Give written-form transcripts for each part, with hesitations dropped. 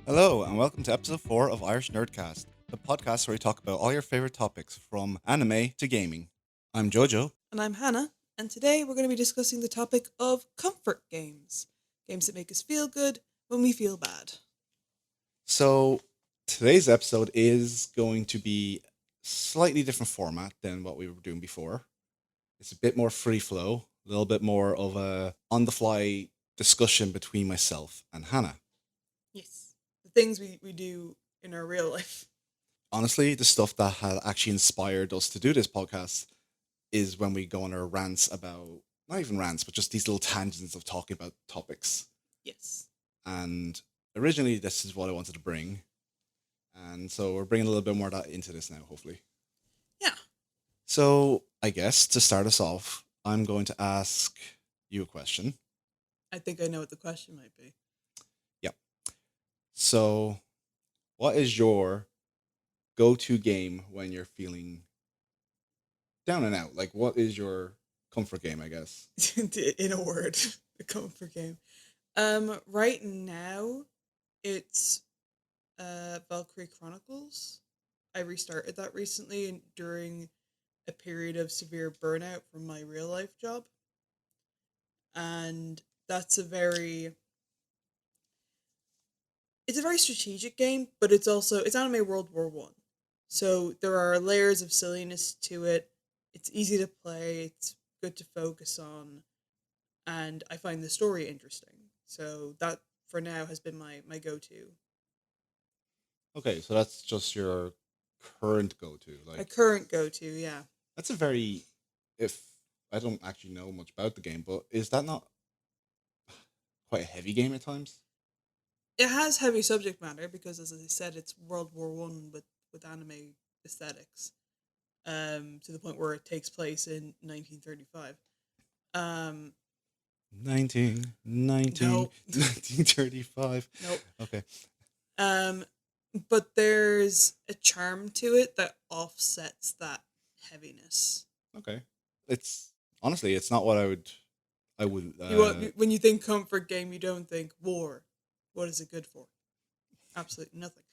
Hello, and welcome to episode 4 of Irish Nerdcast, the podcast where we talk about all your favorite topics from anime to gaming. I'm JoJo. And I'm Hannah, and today we're going to be discussing the topic of comfort games. Games that make us feel good when we feel bad. So, today's episode is going to be slightly different format than what we were doing before. It's a bit more free flow, a little bit more of a on the fly discussion between myself and Hannah. Yes. The things we do in our real life. Honestly, the stuff that had actually inspired us to do this podcast is when we go on our rants about, not even rants, but just these little tangents of talking about topics. Yes. And originally, this is what I wanted to bring. And so we're bringing a little bit more of that into this now, hopefully. Yeah. So I guess to start us off, I'm going to ask you a question. I think I know what the question might be. Yep. So, what is your go to game when you're feeling down and out? Like, what is your comfort game, I guess? In a word, a comfort game. Right now, it's Valkyrie Chronicles. I restarted that recently and during a period of severe burnout from my real life job. And that's it's a very strategic game, but it's anime World War I. So there are layers of silliness to it. It's easy to play, it's good to focus on, and I find the story interesting. So that for now has been my go to. Okay, so that's just your current go to. My Like, current go to, yeah. that's a very, if I don't actually know much about the game, but is that not quite a heavy game at times? It has heavy subject matter because, as I said, it's World War I with anime aesthetics. To the point where it takes place in 1935. Um, 19, no, 1935. nope. Okay. Um, but there's a charm to it that offsets that heaviness. Okay. It's honestly, it's not what I would When you think comfort game, you don't think war. What is it good for? Absolutely nothing.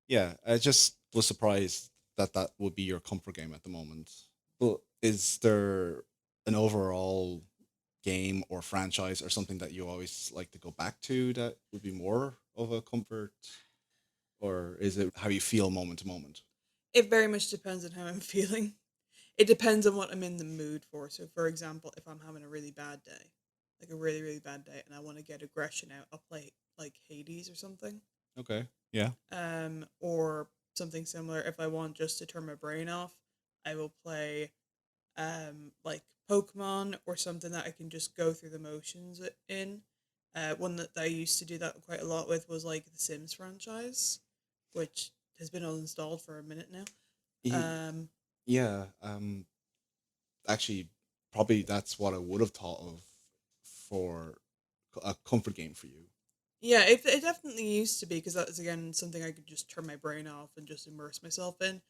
yeah, I just was surprised that that would be your comfort game at the moment. But is there an overall game or franchise or something that you always like to go back to that would be more of a comfort, or is it how you feel moment to moment? It very much depends on how I'm feeling. It depends on what I'm in the mood for. So, for example, if I'm having a really bad day, like a really, really bad day, and I want to get aggression out, I'll play like Hades or something. Okay. Yeah. Or something similar. If I want just to turn my brain off, I will play like Pokemon or something that I can just go through the motions in. One that I used to do that quite a lot with was like the Sims franchise, which has been uninstalled for a minute now. Y- Um, Yeah. Actually, probably that's what I would have thought of for a comfort game for you. yeah, it definitely used to be because that is again something I could just turn my brain off and just immerse myself in.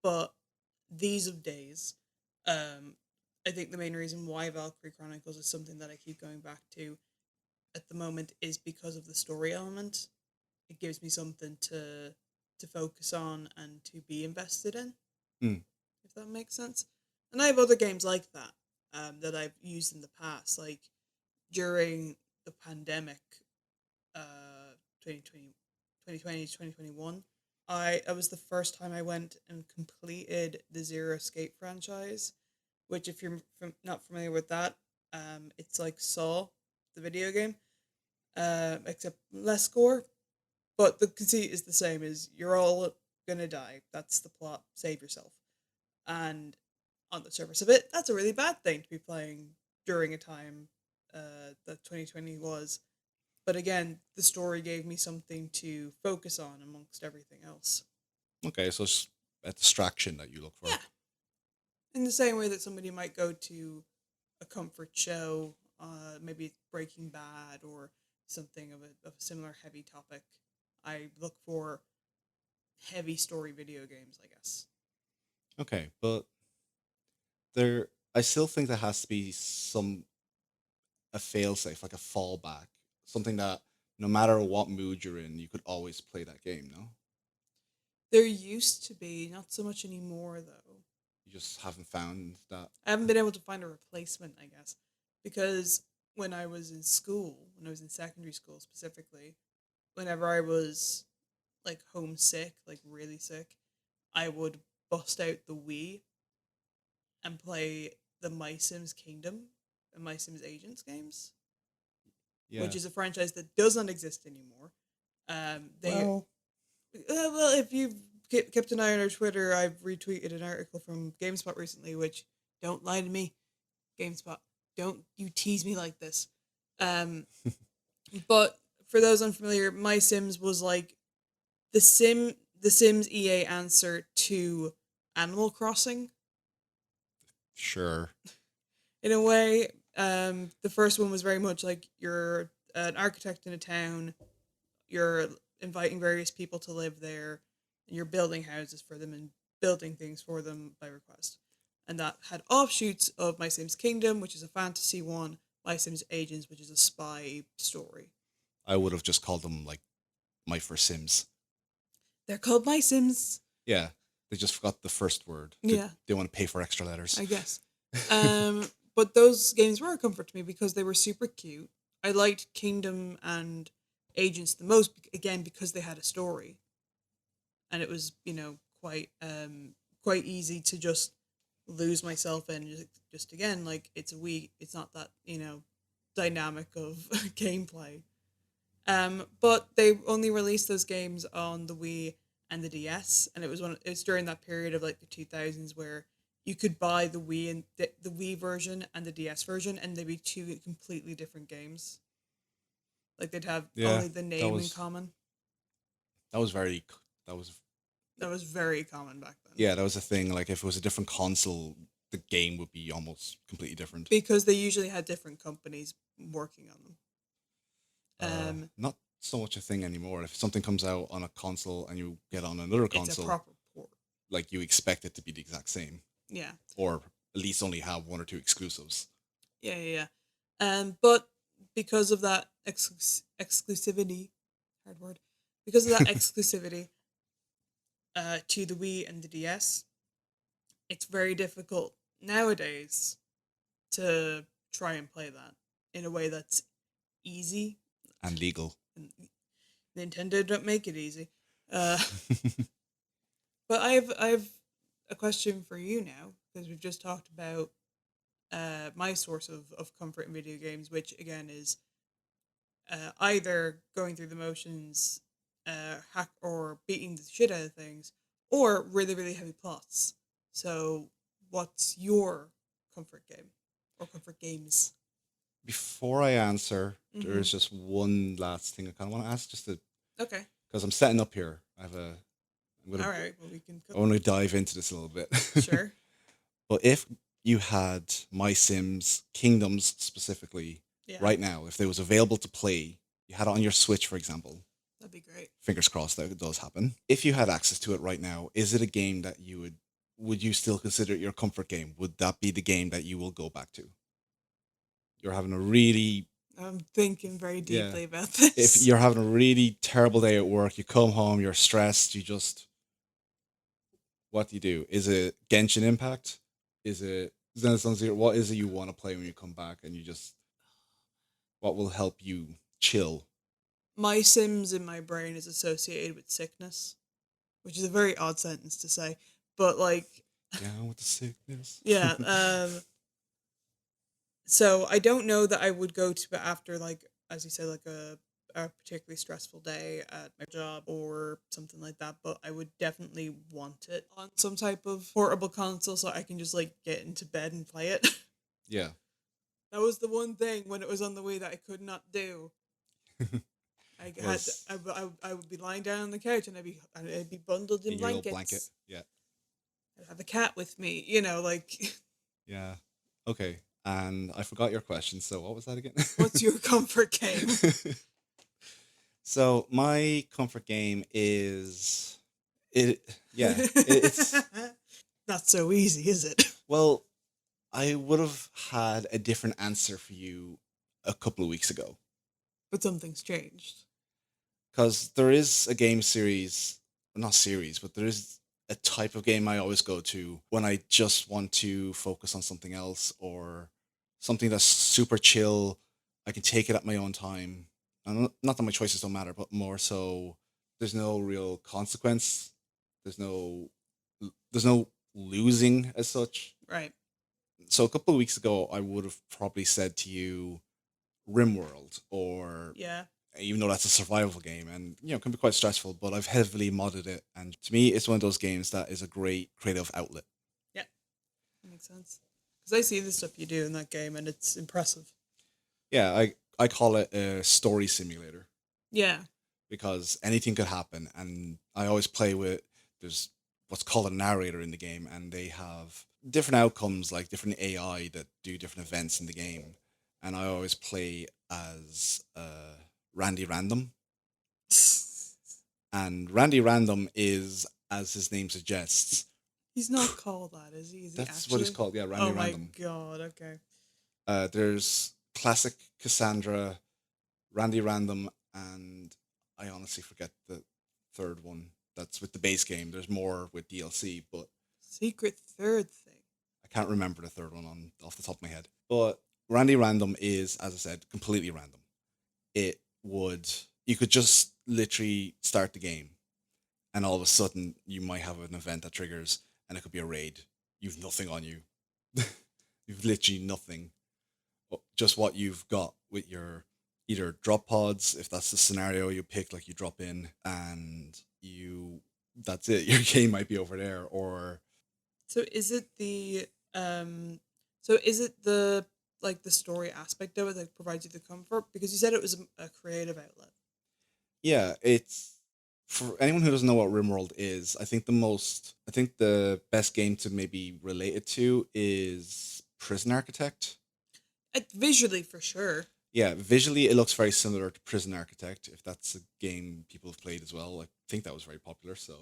But these of days, um, I think the main reason why Valkyrie Chronicles is something that I keep going back to at the moment is because of the story element. It gives me something to focus on and to be invested in, Hmm. if that makes sense. And I have other games like that that I've used in the past, like during the pandemic, 2020, 2020 2021. I was the first time I went and completed the Zero Escape franchise, which if you're not familiar with that, it's like Saw, the video game, except less gore. But the conceit is the same: is you're all gonna die. That's the plot. Save yourself. And on the surface of it, that's a really bad thing to be playing during a time that 2020 was. But again, the story gave me something to focus on amongst everything else. Okay, so it's a distraction that you look for. Yeah. In the same way that somebody might go to a comfort show, maybe Breaking Bad or something of a similar heavy topic, I look for heavy story video games, I guess. Okay, but there, I still think there has to be some a failsafe, like a fallback, something that no matter what mood you're in, you could always play that game. No, There used to be, not so much anymore though. you just haven't found that. I haven't been able to find a replacement, I guess, because when I was in school, when I was in secondary school specifically, whenever I was like homesick, like really sick, I would bust out the Wii and play the My Sims Kingdom and My Sims Agents games, Yeah. which is a franchise that does not exist anymore. They Well, well, if you've kept an eye on our Twitter, I've retweeted an article from GameSpot recently, which don't lie to me, GameSpot, don't you tease me like this. Um, but for those unfamiliar, My Sims was like the Sims EA answer to Animal Crossing sure. in a way. The first one was very much like you're an architect in a town, you're inviting various people to live there, and you're building houses for them and building things for them by request. And that had offshoots of My Sims Kingdom, which is a fantasy one, My Sims Agents, which is a spy story. I would have just called them like my first Sims. They're called My Sims. Yeah, they just forgot the first word. Yeah. They want to pay for extra letters. I guess. But those games were a comfort to me because they were super cute. I liked Kingdom and Agents the most, again, because they had a story. And it was, quite easy to just lose myself in. Just again, like, it's not that, dynamic of gameplay. But they only released those games on the Wii and the DS, and it's during that period of like the 2000s where you could buy the Wii and the Wii version and the DS version, and they'd be two completely different games. Like they'd have Yeah, only the name in common. That was very. That was That was very common back then. Yeah, that was a thing. Like if it was a different console, the game would be almost completely different. Because they usually had different companies working on them. Not so much a thing anymore. If something comes out on a console and you get on another It's a console, proper port. like you expect it to be the exact same, Yeah. or at least only have one or two exclusives. Yeah. But because of that exclusivity, hard word, because of that exclusivity to the Wii and the DS, it's very difficult nowadays to try and play that in a way that's easy. And legal. And Nintendo don't make it easy. But I've a question for you now, because we've just talked about my source of comfort in video games, which again is either going through the motions, hack or beating the shit out of things, or really, really heavy plots. So what's your comfort game or comfort games? Before I answer, there is just one last thing I kind of want to ask, just to Okay. because I'm setting up here. I'm gonna. All right. Well, we can. I want to dive into this a little bit. Sure. But if you had My Sims Kingdoms specifically Yeah. right now, if it was available to play, you had it on your Switch, for example. That'd be great. Fingers crossed that it does happen. If you had access to it right now, is it a game that would you still consider it your comfort game? Would that be the game that you will go back to? You're having a really I'm thinking very deeply Yeah. about this. if you're having a really terrible day at work, you come home, you're stressed, what do you do? Is it Genshin Impact? Is it Zenless Zero? What is it you want to play when you come back and what will help you chill? My Sims in my brain is associated with sickness, which is a very odd sentence to say, but like, Down with the sickness. yeah. So I don't know that I would go to after, like, as you said, like a particularly stressful day at my job or something like that, but I would definitely want it on some type of portable console so I can just like get into bed and play it. Yeah. That was the one thing when it was on the Wii that I could not do. Was- I would be lying down on the couch and I'd be bundled in In your little blankets. blanket. Yeah. I'd have a cat with me, like. Yeah. Okay. And I forgot your question. So what was that again? What's your comfort game? So my comfort game is it's Not so easy, is it? well, I would have had a different answer for you a couple of weeks ago. But something's changed. because there is a game series, not series, but there is a type of game I always go to when I just want to focus on something else or something that's super chill. I can take it at my own time. And not that my choices don't matter, but more so there's no real consequence. There's no there's no losing as such. Right. So a couple of weeks ago, I would have probably said to you RimWorld, or Yeah. even though that's a survival game and it can be quite stressful, but I've heavily modded it, and to me, it's one of those games that is a great creative outlet. Yeah. That makes sense. Because I see the stuff you do in that game, and it's impressive. Yeah, I call it a story simulator Yeah. because anything could happen, and I always play with there's what's called a narrator in the game, and they have different outcomes like different AI that do different events in the game, and I always play as Randy Random. And Randy Random is, as his name suggests, He's not called that, is he? Is he that's what actually? it's called. Yeah, Randy Oh my Random. god. Okay. There's classic Cassandra, Randy Random, and I honestly forget the third one. That's with the base game. There's more with DLC, but Secret third thing. I can't remember the third one on off the top of my head. But Randy Random is, as I said, completely random. It would you could just literally start the game, and all of a sudden you might have an event that triggers, and it could be a raid. You've nothing on you. You've literally nothing. Just what you've got with your either drop pods, if that's the scenario you pick, like you drop in and that's it. Your game might be over there, or So is it the um so is it the like the story aspect of it that provides you the comfort? Because you said it was a creative outlet. yeah, it's for anyone who doesn't know what RimWorld is. I think the best game to maybe relate it to is Prison Architect. Visually for sure. Yeah, visually it looks very similar to Prison Architect. If that's a game people have played as well, I think that was very popular. So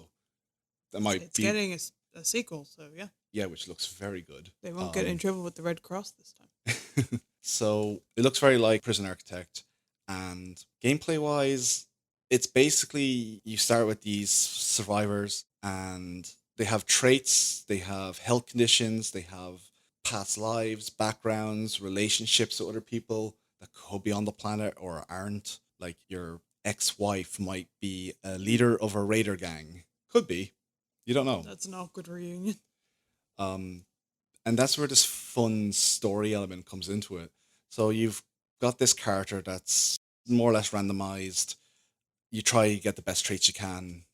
that might It's be getting a sequel, so yeah. yeah, which looks very good. They won't get in trouble with the Red Cross this time. So it looks very like Prison Architect, and gameplay wise, it's basically you start with these survivors, and they have traits, they have health conditions, they have past lives, backgrounds, relationships with other people that could be on the planet or aren't. Like your ex-wife might be a leader of a raider gang, could be. You don't know. That's an awkward reunion. Um, and that's where this fun story element comes into it. So you've got this character that's more or less randomized. You try to get the best traits you can,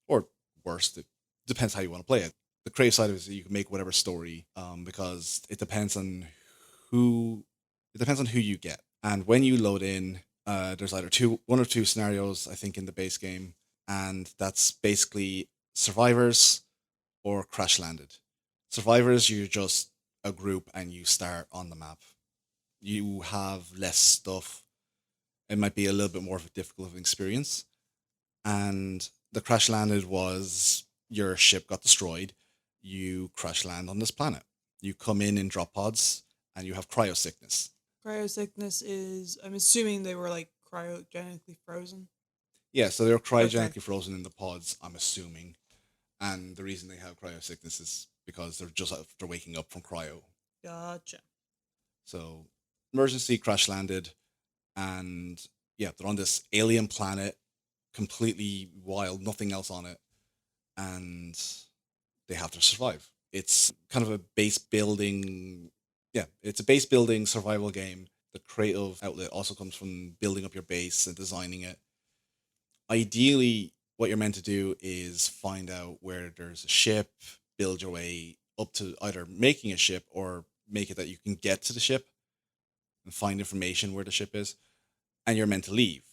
or worst. It depends how you want to play it. The creative side of it is that you can make whatever story, because it depends on who you get. And when you load in, there's either one or two scenarios I think in the base game, and that's basically survivors or crash landed. Survivors, you're just a group and you start on the map. You have less stuff. It might be a little bit more of a difficult experience. And the crash landed was your ship got destroyed. You crash land on this planet. You come in drop pods and you have cryo sickness. Cryo sickness is I'm assuming they were like cryogenically frozen. Yeah, so they're Okay. cryogenically frozen in the pods, I'm assuming. And the reason they have cryo sickness is because they're just after waking up from cryo. Gotcha. So emergency crash landed, and yeah, they're on this alien planet, completely wild, nothing else on it, and they have to survive. It's kind of a base building, yeah, it's a base building survival game. The creative outlet also comes from building up your base and designing it. Ideally, what you're meant to do is find out where there's a ship, build your way up to either making a ship or make it that you can get to the ship and find information where the ship is, and you're meant to leave.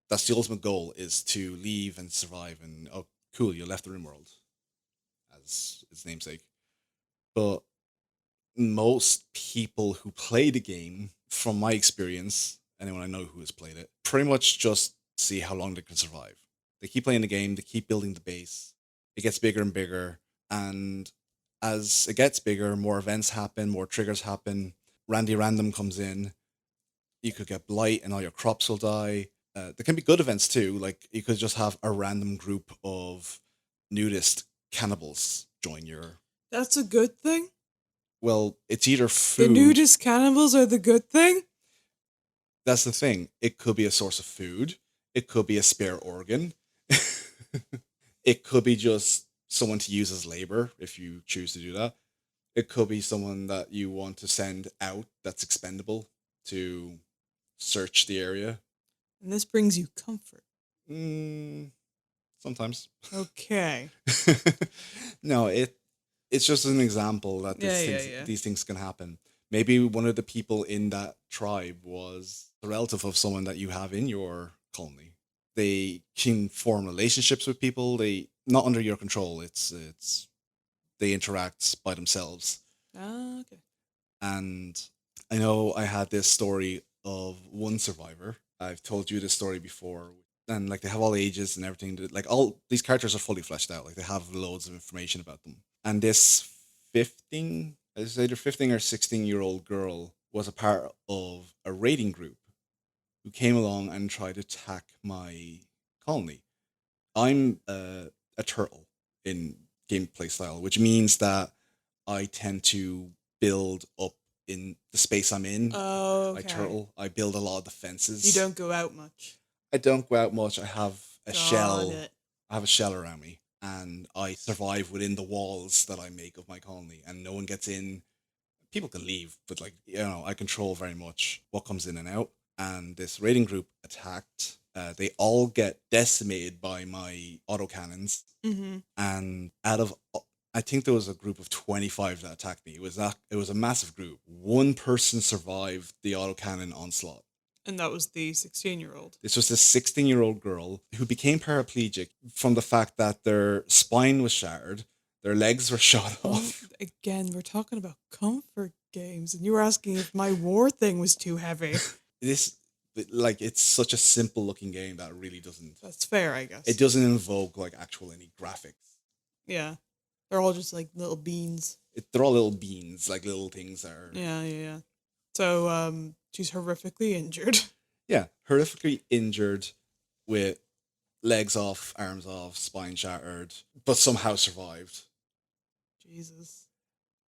That's the ultimate goal: is to leave and survive. And oh, cool, you left the rim world, as its namesake. But most people who play the game, from my experience, anyone I know who has played it, pretty much just see how long they can survive. They keep playing the game, they keep building the base. It gets bigger and bigger, and as it gets bigger, more events happen, more triggers happen. Randy Random comes in. You could get blight, and all your crops will die. There can be good events too. Like you could just have a random group of nudist cannibals join your. That's a good thing. Well, it's either The food. nudist cannibals are the good thing. That's the thing. It could be a source of food. It could be a spare organ. It could be just someone to use as labor if you choose to do that. It could be someone that you want to send out that's expendable to search the area. And this brings you comfort. Sometimes. Okay. No, it's just an example that these things can happen. Maybe one of the people in that tribe was a relative of someone that you have in your colony. They can form relationships with people. They not under your control. It's they interact by themselves. Ah, okay. And I know I had this story of one survivor. I've told you this story before. And like they have all ages and everything. Like all these characters are fully fleshed out. Like they have loads of information about them. And this 15, it's either 15 or 16-year-old girl was a part of a raiding group who came along and tried to attack my colony. I'm a turtle in gameplay style, which means that I tend to build up in the space I'm in. Oh, okay. My turtle, I build a lot of defenses. You don't go out much. I don't go out much. I have a shell. It. I have a shell around me, and I survive within the walls that I make of my colony, and no one gets in. People can leave, but like I control very much what comes in and out. And this raiding group attacked. They all get decimated by my autocannons, and out of I think there was a group of 25 that attacked me. It was a massive group. One person survived the autocannon onslaught. And that was the 16-year-old. This was this 16-year-old girl who became paraplegic from the fact that their spine was shattered, their legs were shot off. Again, we're talking about comfort games, and you were asking if my war thing was too heavy. It's such a simple looking game that really doesn't. That's fair, I guess. It doesn't invoke like actual any graphics. Yeah. They're all just like little beans. They're all little beans, like little things that are. Yeah. So, she's horrifically injured. Yeah, horrifically injured with legs off, arms off, spine shattered, but somehow survived. Jesus.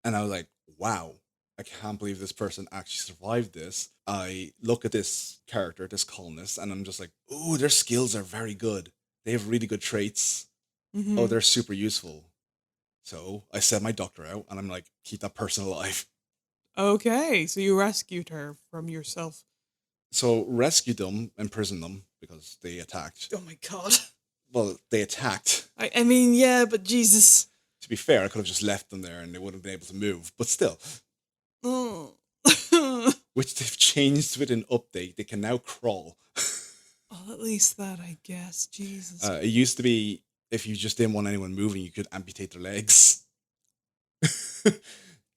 And I was like, wow, I can't believe this person actually survived this. I look at this character, this colonist, and I'm just like, ooh, their skills are very good. They have really good traits. Mm-hmm. Oh, they're super useful. So I sent my doctor out, and I'm like, keep that person alive. Okay, so you rescued her from yourself. So rescued them, imprisoned them, because they attacked. Oh my god. Well, they attacked. I mean, yeah, but Jesus. To be fair, I could have just left them there and they wouldn't have been able to move, but still. Oh. Which they've changed with an update. They can now crawl. Oh, at least that, I guess. Jesus. It used to be if you just didn't want anyone moving, you could amputate their legs.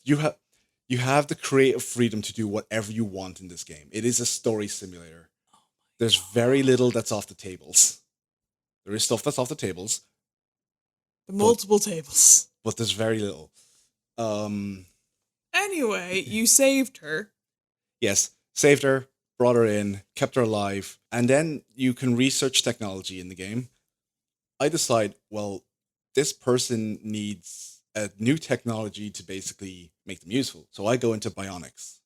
You have the creative freedom to do whatever you want in this game. It is a story simulator. There's very little that's off the tables. There is stuff that's off the tables. The multiple tables. But there's very little. Anyway, you saved her. Yes, saved her, brought her in, kept her alive, and then you can research technology in the game. I decide, well, this person needs a new technology to basically make them useful. So I go into bionics.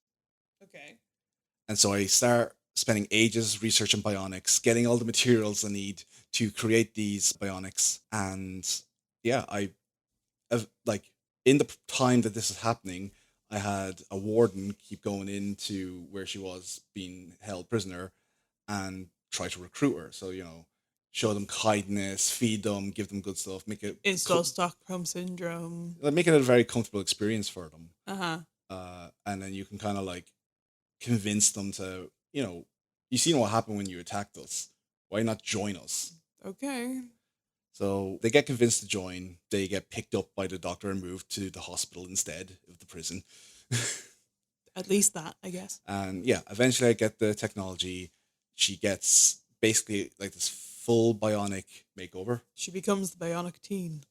Okay. And so I start spending ages researching bionics, getting all the materials I need to create these bionics. And yeah, in the time that this is happening, I had a warden keep going into where she was being held prisoner and try to recruit her. So, show them kindness, feed them, give them good stuff, make it install Stockholm syndrome, make it a very comfortable experience for them. And then you can kind of like convince them to, you seen what happened when you attacked us. Why not join us? Okay. So they get convinced to join. They get picked up by the doctor and moved to the hospital instead of the prison. At least that, I guess. And yeah, eventually I get the technology. She gets basically like this full bionic makeover. She becomes the bionic teen.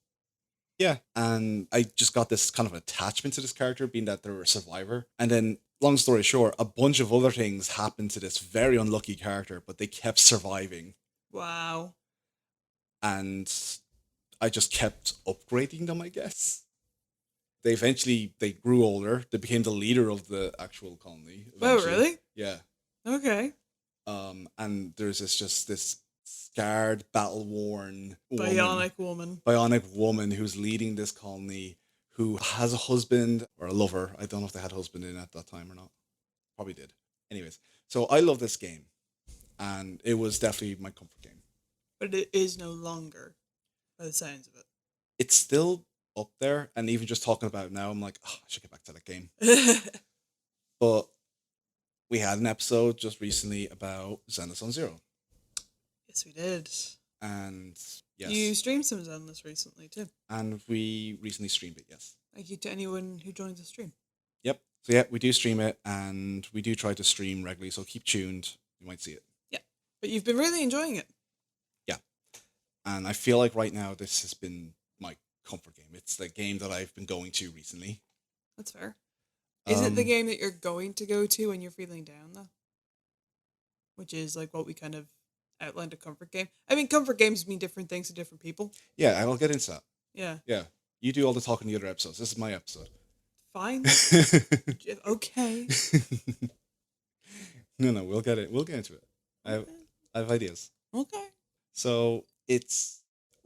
Yeah, and I just got this kind of attachment to this character, being that they're a survivor. And then, long story short, a bunch of other things happened to this very unlucky character, but they kept surviving. Wow. And I just kept upgrading them, I guess. They grew older. They became the leader of the actual colony Oh, eventually. really? Yeah. Okay. And there's this scarred, battle worn Bionic woman who's leading this colony, who has a husband or a lover. I don't know if they had a husband in at that time or not. Probably did. Anyways, so I love this game, and it was definitely my comfort game. But it is no longer, by the sounds of It's still up there, and even just talking about it now, I'm like, oh, I should get back to that game. it. But we had an episode just recently about Zenless Zero. Yes, we did. And yes. You streamed some Zenless recently too. And we recently streamed it, yes. Thank you to anyone who joins the stream. Yep. So yeah, we do stream it, and we do try to stream regularly, so keep tuned. You might see it. Yeah. But you've been really enjoying it. Yeah. And I feel like right now this has been my comfort game. It's the game that I've been going to recently. That's fair. Is it the game that you're going to go to when you're feeling down, though? Which is like what we kind of outlined a comfort game. I mean, comfort games mean different things to different people. Yeah, I'll get into that. Yeah. Yeah. You do all the talking in the other episodes. This is my episode. Fine. Okay. No, we'll get it. We'll get into it. Okay. I have ideas. Okay. So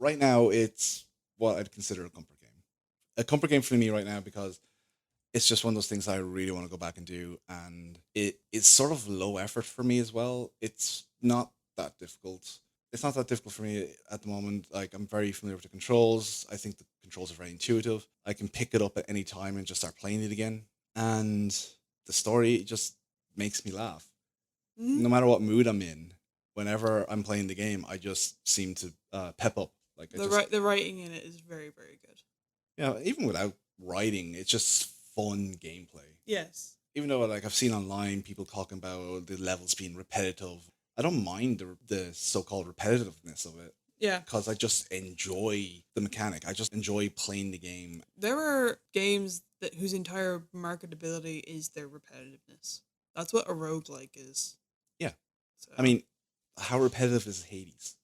right now it's what I'd consider a comfort game. A comfort game for me right now, because it's just one of those things I really want to go back and do, and it's sort of low effort for me as well. It's not that difficult. It's not that difficult for me at the moment. Like, I'm very familiar with the controls. I think the controls are very intuitive. I can pick it up at any time and just start playing it again. And the story just makes me laugh. Mm-hmm. No matter what mood I'm in, whenever I'm playing the game, I just seem to pep up. Like, the writing in it is very, very good. Yeah, even without writing, it's just fun gameplay. Yes. Even though, like, I've seen online people talking about the levels being repetitive, I don't mind the so-called repetitiveness of it. Yeah. Because I just enjoy the mechanic. I just enjoy playing the game. There are games whose entire marketability is their repetitiveness. That's what a roguelike is. Yeah. So. I mean, how repetitive is Hades?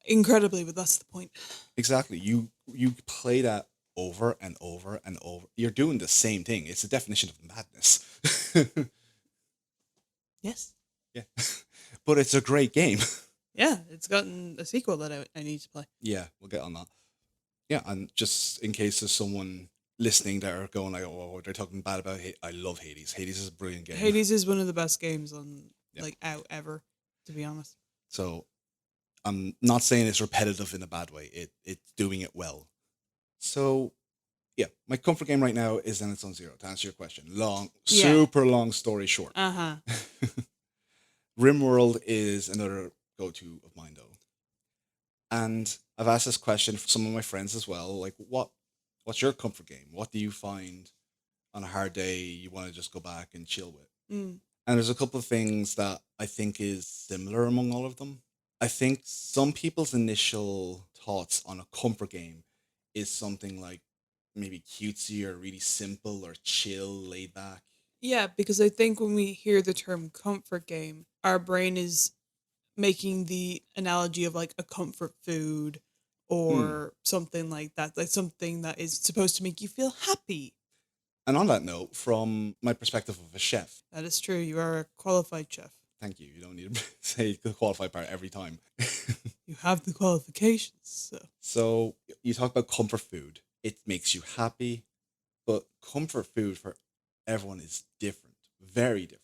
Incredibly, but that's the point. Exactly. You play that over and over and over. You're doing the same thing. It's the definition of madness. Yes. Yeah. But it's a great game. Yeah, it's gotten a sequel that I need to play. Yeah, we'll get on that. Yeah, and just in case there's someone listening that are going like, oh, they're talking bad about Hades. I love Hades. Hades is a brilliant game. Hades is one of the best games out ever, to be honest. So I'm not saying it's repetitive in a bad way. It's doing it well. So yeah, my comfort game right now is Zenless Zero, to answer your question. Super long story short. Uh-huh. RimWorld is another go-to of mine, though. And I've asked this question for some of my friends as well. Like, what's your comfort game? What do you find on a hard day you want to just go back and chill with? Mm. And there's a couple of things that I think is similar among all of them. I think some people's initial thoughts on a comfort game is something like maybe cutesy or really simple or chill, laid back. Yeah, because I think when we hear the term comfort game, our brain is making the analogy of like a comfort food or something like that. Like something that is supposed to make you feel happy. And on that note, from my perspective of a chef. That is true. You are a qualified chef. Thank you. You don't need to say the qualified part every time. You have the qualifications. So you talk about comfort food. It makes you happy, but comfort food for everyone is different, very different.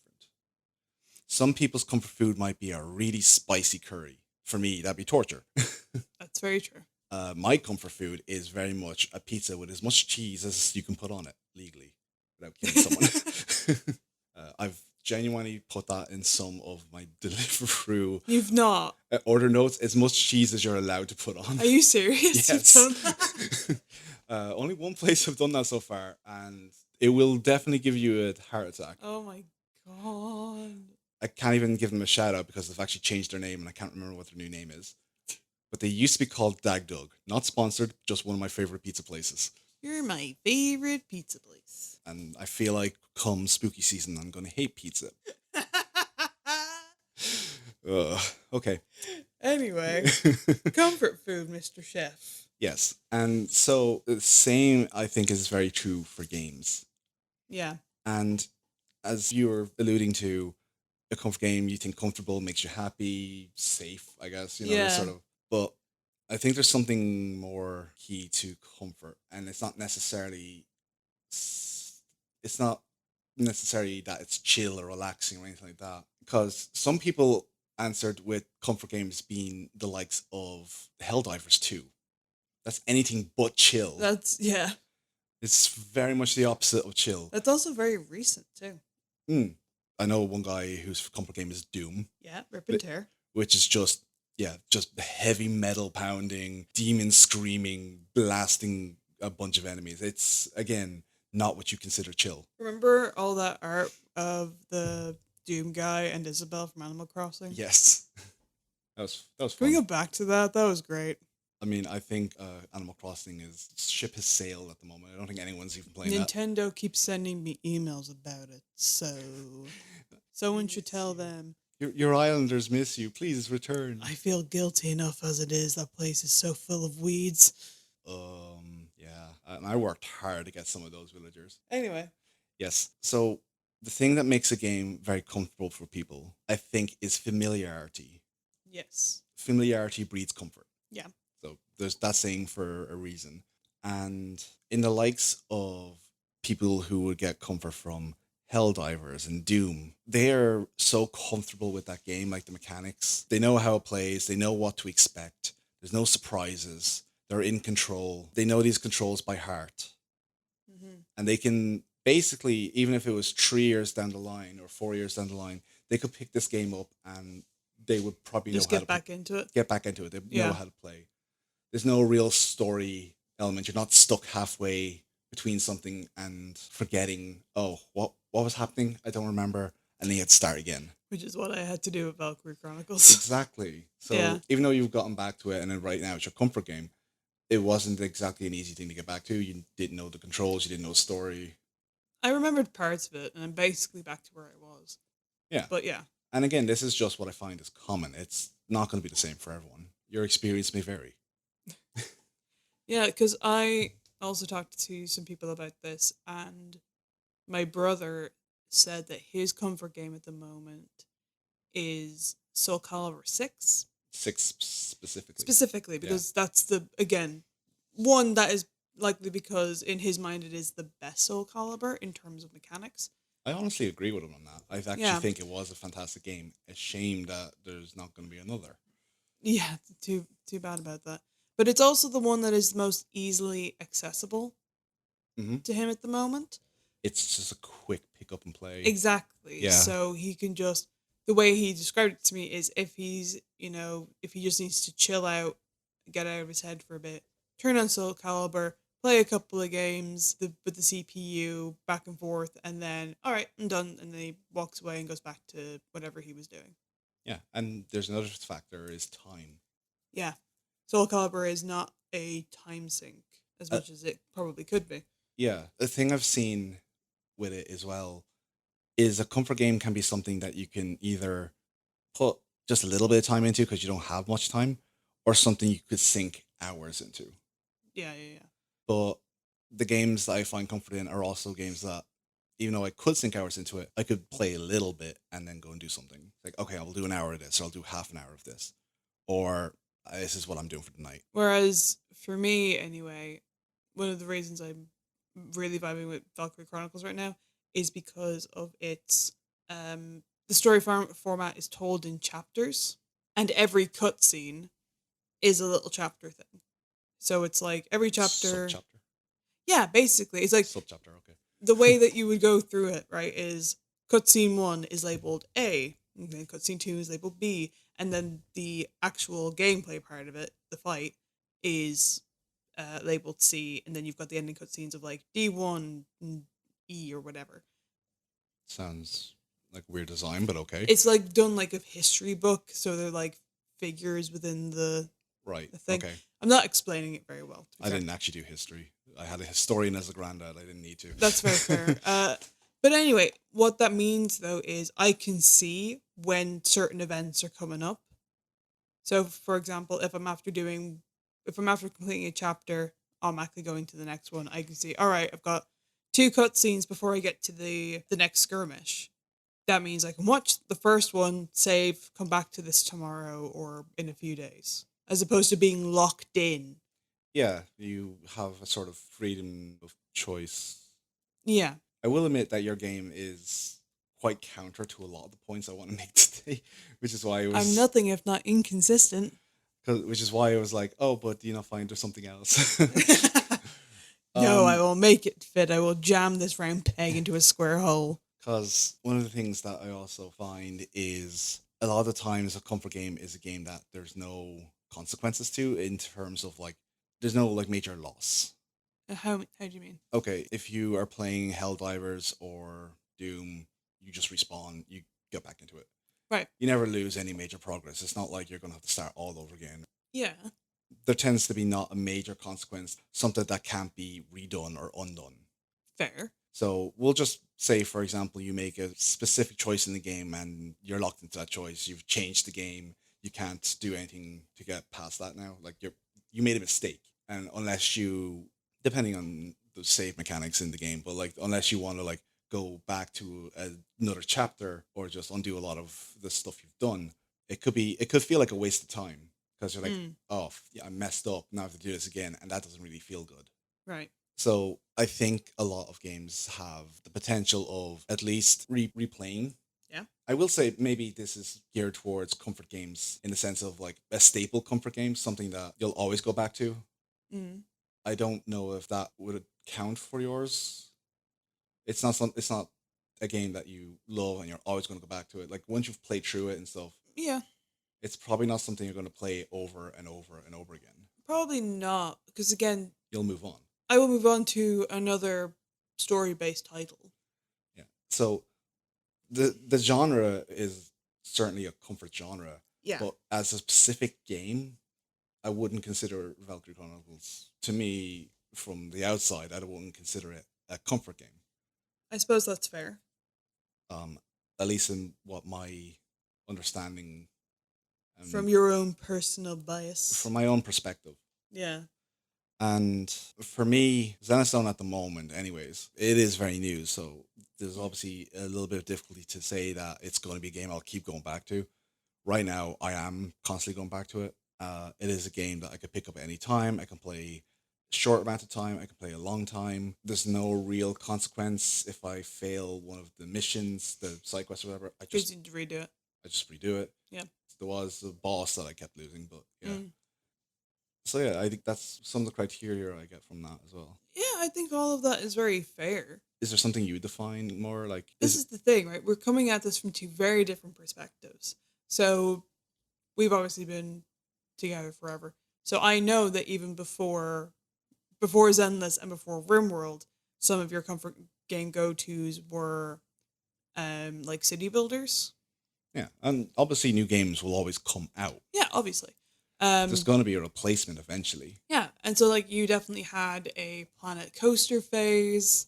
Some people's comfort food might be a really spicy curry. For me, that'd be torture. That's very true. My comfort food is very much a pizza with as much cheese as you can put on it legally without killing someone. I've genuinely put that in some of my Deliveroo. You've not? Order notes, as much cheese as you're allowed to put on. Are you serious? Yes. You've done that? Only one place I've done that so far, and it will definitely give you a heart attack. Oh my god. I can't even give them a shout out because they've actually changed their name and I can't remember what their new name is. But they used to be called Dag Dug. Not sponsored, just one of my favorite pizza places. You're my favorite pizza place. And I feel like come spooky season, I'm going to hate pizza. Okay. Anyway, comfort food, Mr. Chef. Yes. And so the same, I think, is very true for games. Yeah. And as you were alluding to, a comfort game, you think comfortable makes you happy, safe, I guess, Yeah. sort of. But I think there's something more key to comfort, and it's not necessarily that it's chill or relaxing or anything like that. Because some people answered with comfort games being the likes of Helldivers 2. That's anything but chill. Yeah. It's very much the opposite of chill. That's also very recent too. I know one guy whose comfort game is Doom. Yeah, rip and tear. Which is just heavy metal pounding, demons screaming, blasting a bunch of enemies. It's, again, not what you consider chill. Remember all that art of the Doom guy and Isabel from Animal Crossing? Yes. that was fun. Can we go back to that? That was great. I mean, I think Animal Crossing ship has sailed at the moment. I don't think anyone's even playing Nintendo keeps sending me emails about it, so someone should tell them. Your islanders miss you. Please return. I feel guilty enough as it is. That place is so full of weeds. Yeah. And I worked hard to get some of those villagers. Anyway. Yes. So the thing that makes a game very comfortable for people, I think, is familiarity. Yes. Familiarity breeds comfort. Yeah. So there's that saying for a reason. And in the likes of people who would get comfort from Helldivers and Doom, they're so comfortable with that game, like the mechanics. They know how it plays. They know what to expect. There's no surprises. They're in control. They know these controls by heart. Mm-hmm. And they can basically, even if it was 3 years down the line or 4 years down the line, they could pick this game up and they would probably just know how to get back into it. Get back into it. They know how to play. There's no real story element. You're not stuck halfway between something and forgetting, what was happening? I don't remember. And then you had to start again. Which is what I had to do with Valkyrie Chronicles. Exactly. So even though you've gotten back to it and then right now it's your comfort game, it wasn't exactly an easy thing to get back to. You didn't know the controls. You didn't know the story. I remembered parts of it and I'm basically back to where I was. Yeah. But yeah. And again, this is just what I find is common. It's not going to be the same for everyone. Your experience may vary. Yeah, because I also talked to some people about this, and my brother said that his comfort game at the moment is Soul Calibur 6. 6 specifically. Specifically, because that's one that is likely because in his mind it is the best Soul Calibur in terms of mechanics. I honestly agree with him on that. I actually think it was a fantastic game. A shame that there's not going to be another. Yeah, too bad about that. But it's also the one that is most easily accessible to him at the moment. It's just a quick pick up and play. Exactly. Yeah. So he can just, the way he described it to me is if he's, if he just needs to chill out, get out of his head for a bit, turn on Soul Calibur, play a couple of games with the CPU back and forth, and then, all right, I'm done. And then he walks away and goes back to whatever he was doing. Yeah. And there's another factor is time. Yeah. Soul Calibur is not a time sink as much as it probably could be. Yeah. The thing I've seen with it as well is a comfort game can be something that you can either put just a little bit of time into because you don't have much time, or something you could sink hours into. Yeah. But the games that I find comfort in are also games that, even though I could sink hours into it, I could play a little bit and then go and do something. Like, okay, I'll do an hour of this, or I'll do half an hour of this. Or this is what I'm doing for the night. Whereas for me, anyway, one of the reasons I'm really vibing with Valkyrie Chronicles right now is because of its the story format is told in chapters, and every cutscene is a little chapter thing. So it's like every chapter. Subchapter. Yeah, basically, it's like subchapter. Okay. The way that you would go through it, right, is cutscene 1 is labeled A, and then cutscene 2 is labeled B, and then the actual gameplay part of it, the fight, is labeled C, and then you've got the ending cutscenes of like D1 and E or whatever. Sounds like weird design, but okay. It's like done like a history book, so they're like figures within the right thing. Okay. I'm not explaining it very well. I didn't actually do history. I had a historian as a granddad. I didn't need to. That's very fair. But anyway, what that means though is I can see when certain events are coming up. So, for example, if I'm after completing a chapter, automatically going to the next one, I can see, all right, I've got 2 cutscenes before I get to the next skirmish. That means I can watch the first one, save, come back to this tomorrow or in a few days, as opposed to being locked in. Yeah, you have a sort of freedom of choice. Yeah, I will admit that your game is quite counter to a lot of the points I want to make today, which is why it I'm was, nothing if not inconsistent. which is why I was like, oh, but do you not find there's something else? No, I um, will make it fit. I will jam this round peg into a square hole. because one of the things that I also find is a lot of the times a comfort game is a game that there's no consequences to in terms of like there's no like major loss. How do you mean? Okay, if you are playing Helldivers or Doom, you just respawn, you get back into it. Right. You never lose any major progress. It's not like you're going to have to start all over again. Yeah. There tends to be not a major consequence, something that can't be redone or undone. Fair. So we'll just say, for example, you make a specific choice in the game and you're locked into that choice. You've changed the game. You can't do anything to get past that now. Like you made a mistake, and unless you, depending on the save mechanics in the game, but like unless you want to like go back to another chapter or just undo a lot of the stuff you've done, it could feel like a waste of time because you're like, Mm, oh, yeah, I messed up. Now I have to do this again, and that doesn't really feel good. right. So I think a lot of games have the potential of at least replaying. Yeah. I will say maybe this is geared towards comfort games in the sense of like a staple comfort game, something that you'll always go back to. Mm. I don't know if that would count for yours. It's not a game that you love and you're always going to go back to it. Like once you've played through it and stuff, Yeah. it's probably not something you're going to play over and over and over again. Probably not, because again, You'll move on. I will move on to another story-based title. Yeah. So the genre is certainly a comfort genre, Yeah. but as a specific game, I wouldn't consider Valkyrie Chronicles. To me, from the outside, I wouldn't consider it a comfort game. I suppose that's fair. Um, at least in what my understanding From and your own personal bias. from my own perspective. Yeah. And for me, Xenostone at the moment, anyways, it is very new. So there's obviously a little bit of difficulty to say that it's going to be a game I'll keep going back to. Right now, I am constantly going back to it. It is a game that I could pick up at any time. I can play a short amount of time. I can play a long time. There's no real consequence if I fail one of the missions, the side quests or whatever. Gives you to redo it. I just redo it. Yeah. There was a boss that I kept losing, but yeah. Mm. So yeah, I think that's some of the criteria I get from that as well. Yeah, I think all of that is very fair. Is there something you define more like? This is the thing, right? We're coming at this from two very different perspectives. So we've obviously been together forever. So I know that even before Zenless and before RimWorld, some of your comfort game go tos were like city builders. Yeah, and obviously new games will always come out. Yeah, obviously. There's going to be a replacement eventually. Yeah, and so like you definitely had a Planet Coaster phase.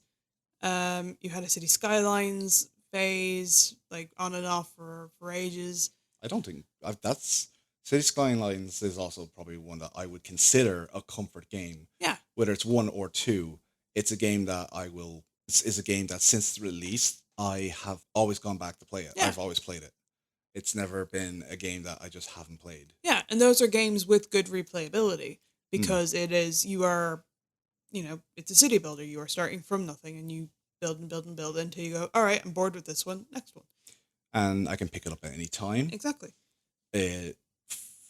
You had a City Skylines phase, like on and off for ages. I don't think that's City Skylines is also probably one that I would consider a comfort game. Yeah. Whether it's one or two, it's a game that is a game that since release I have always gone back to play it. Yeah. I've always played it. It's never been a game that I just haven't played. Yeah, and those are games with good replayability because it is it's a city builder. You are starting from nothing and you build and build and build until you go, all right, I'm bored with this one, next one. And I can pick it up at any time. Exactly.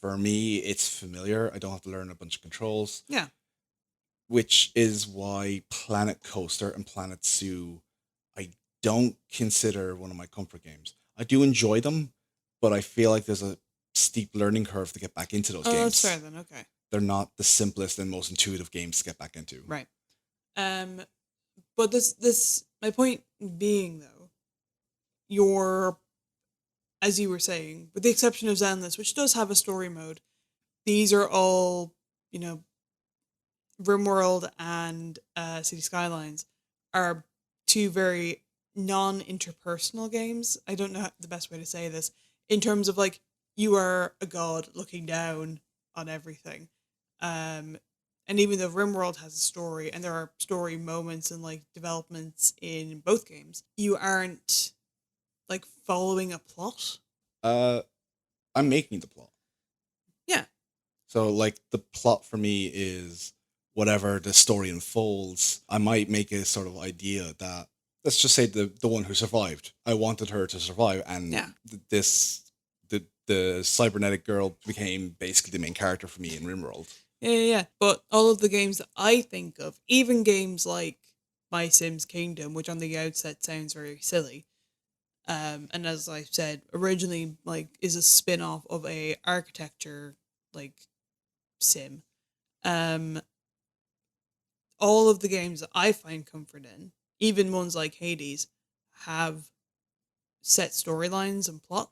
For me, it's familiar. I don't have to learn a bunch of controls. Yeah. Which is why Planet Coaster and Planet Zoo, I don't consider one of my comfort games. I do enjoy them, but I feel like there's a steep learning curve to get back into those games. Oh, that's fair then. Okay. They're not the simplest and most intuitive games to get back into. Right. But this my point being though, as you were saying, with the exception of Zenless, which does have a story mode, these are all, RimWorld and City Skylines are two very non-interpersonal games. I don't know the best way to say this. In terms of like, you are a god looking down on everything. And even though RimWorld has a story and there are story moments and like developments in both games, you aren't like following a plot. I'm making the plot. Yeah. So like the plot for me is whatever the story unfolds. I might make a sort of idea that, let's just say the one who survived. I wanted her to survive, and Yeah. the cybernetic girl became basically the main character for me in RimWorld. Yeah. But all of the games that I think of, even games like My Sims Kingdom, which on the outset sounds very silly, and as I said, originally like is a spin-off of a architecture like sim. Um, all of the games that I find comfort in, even ones like Hades, have set storylines and plot.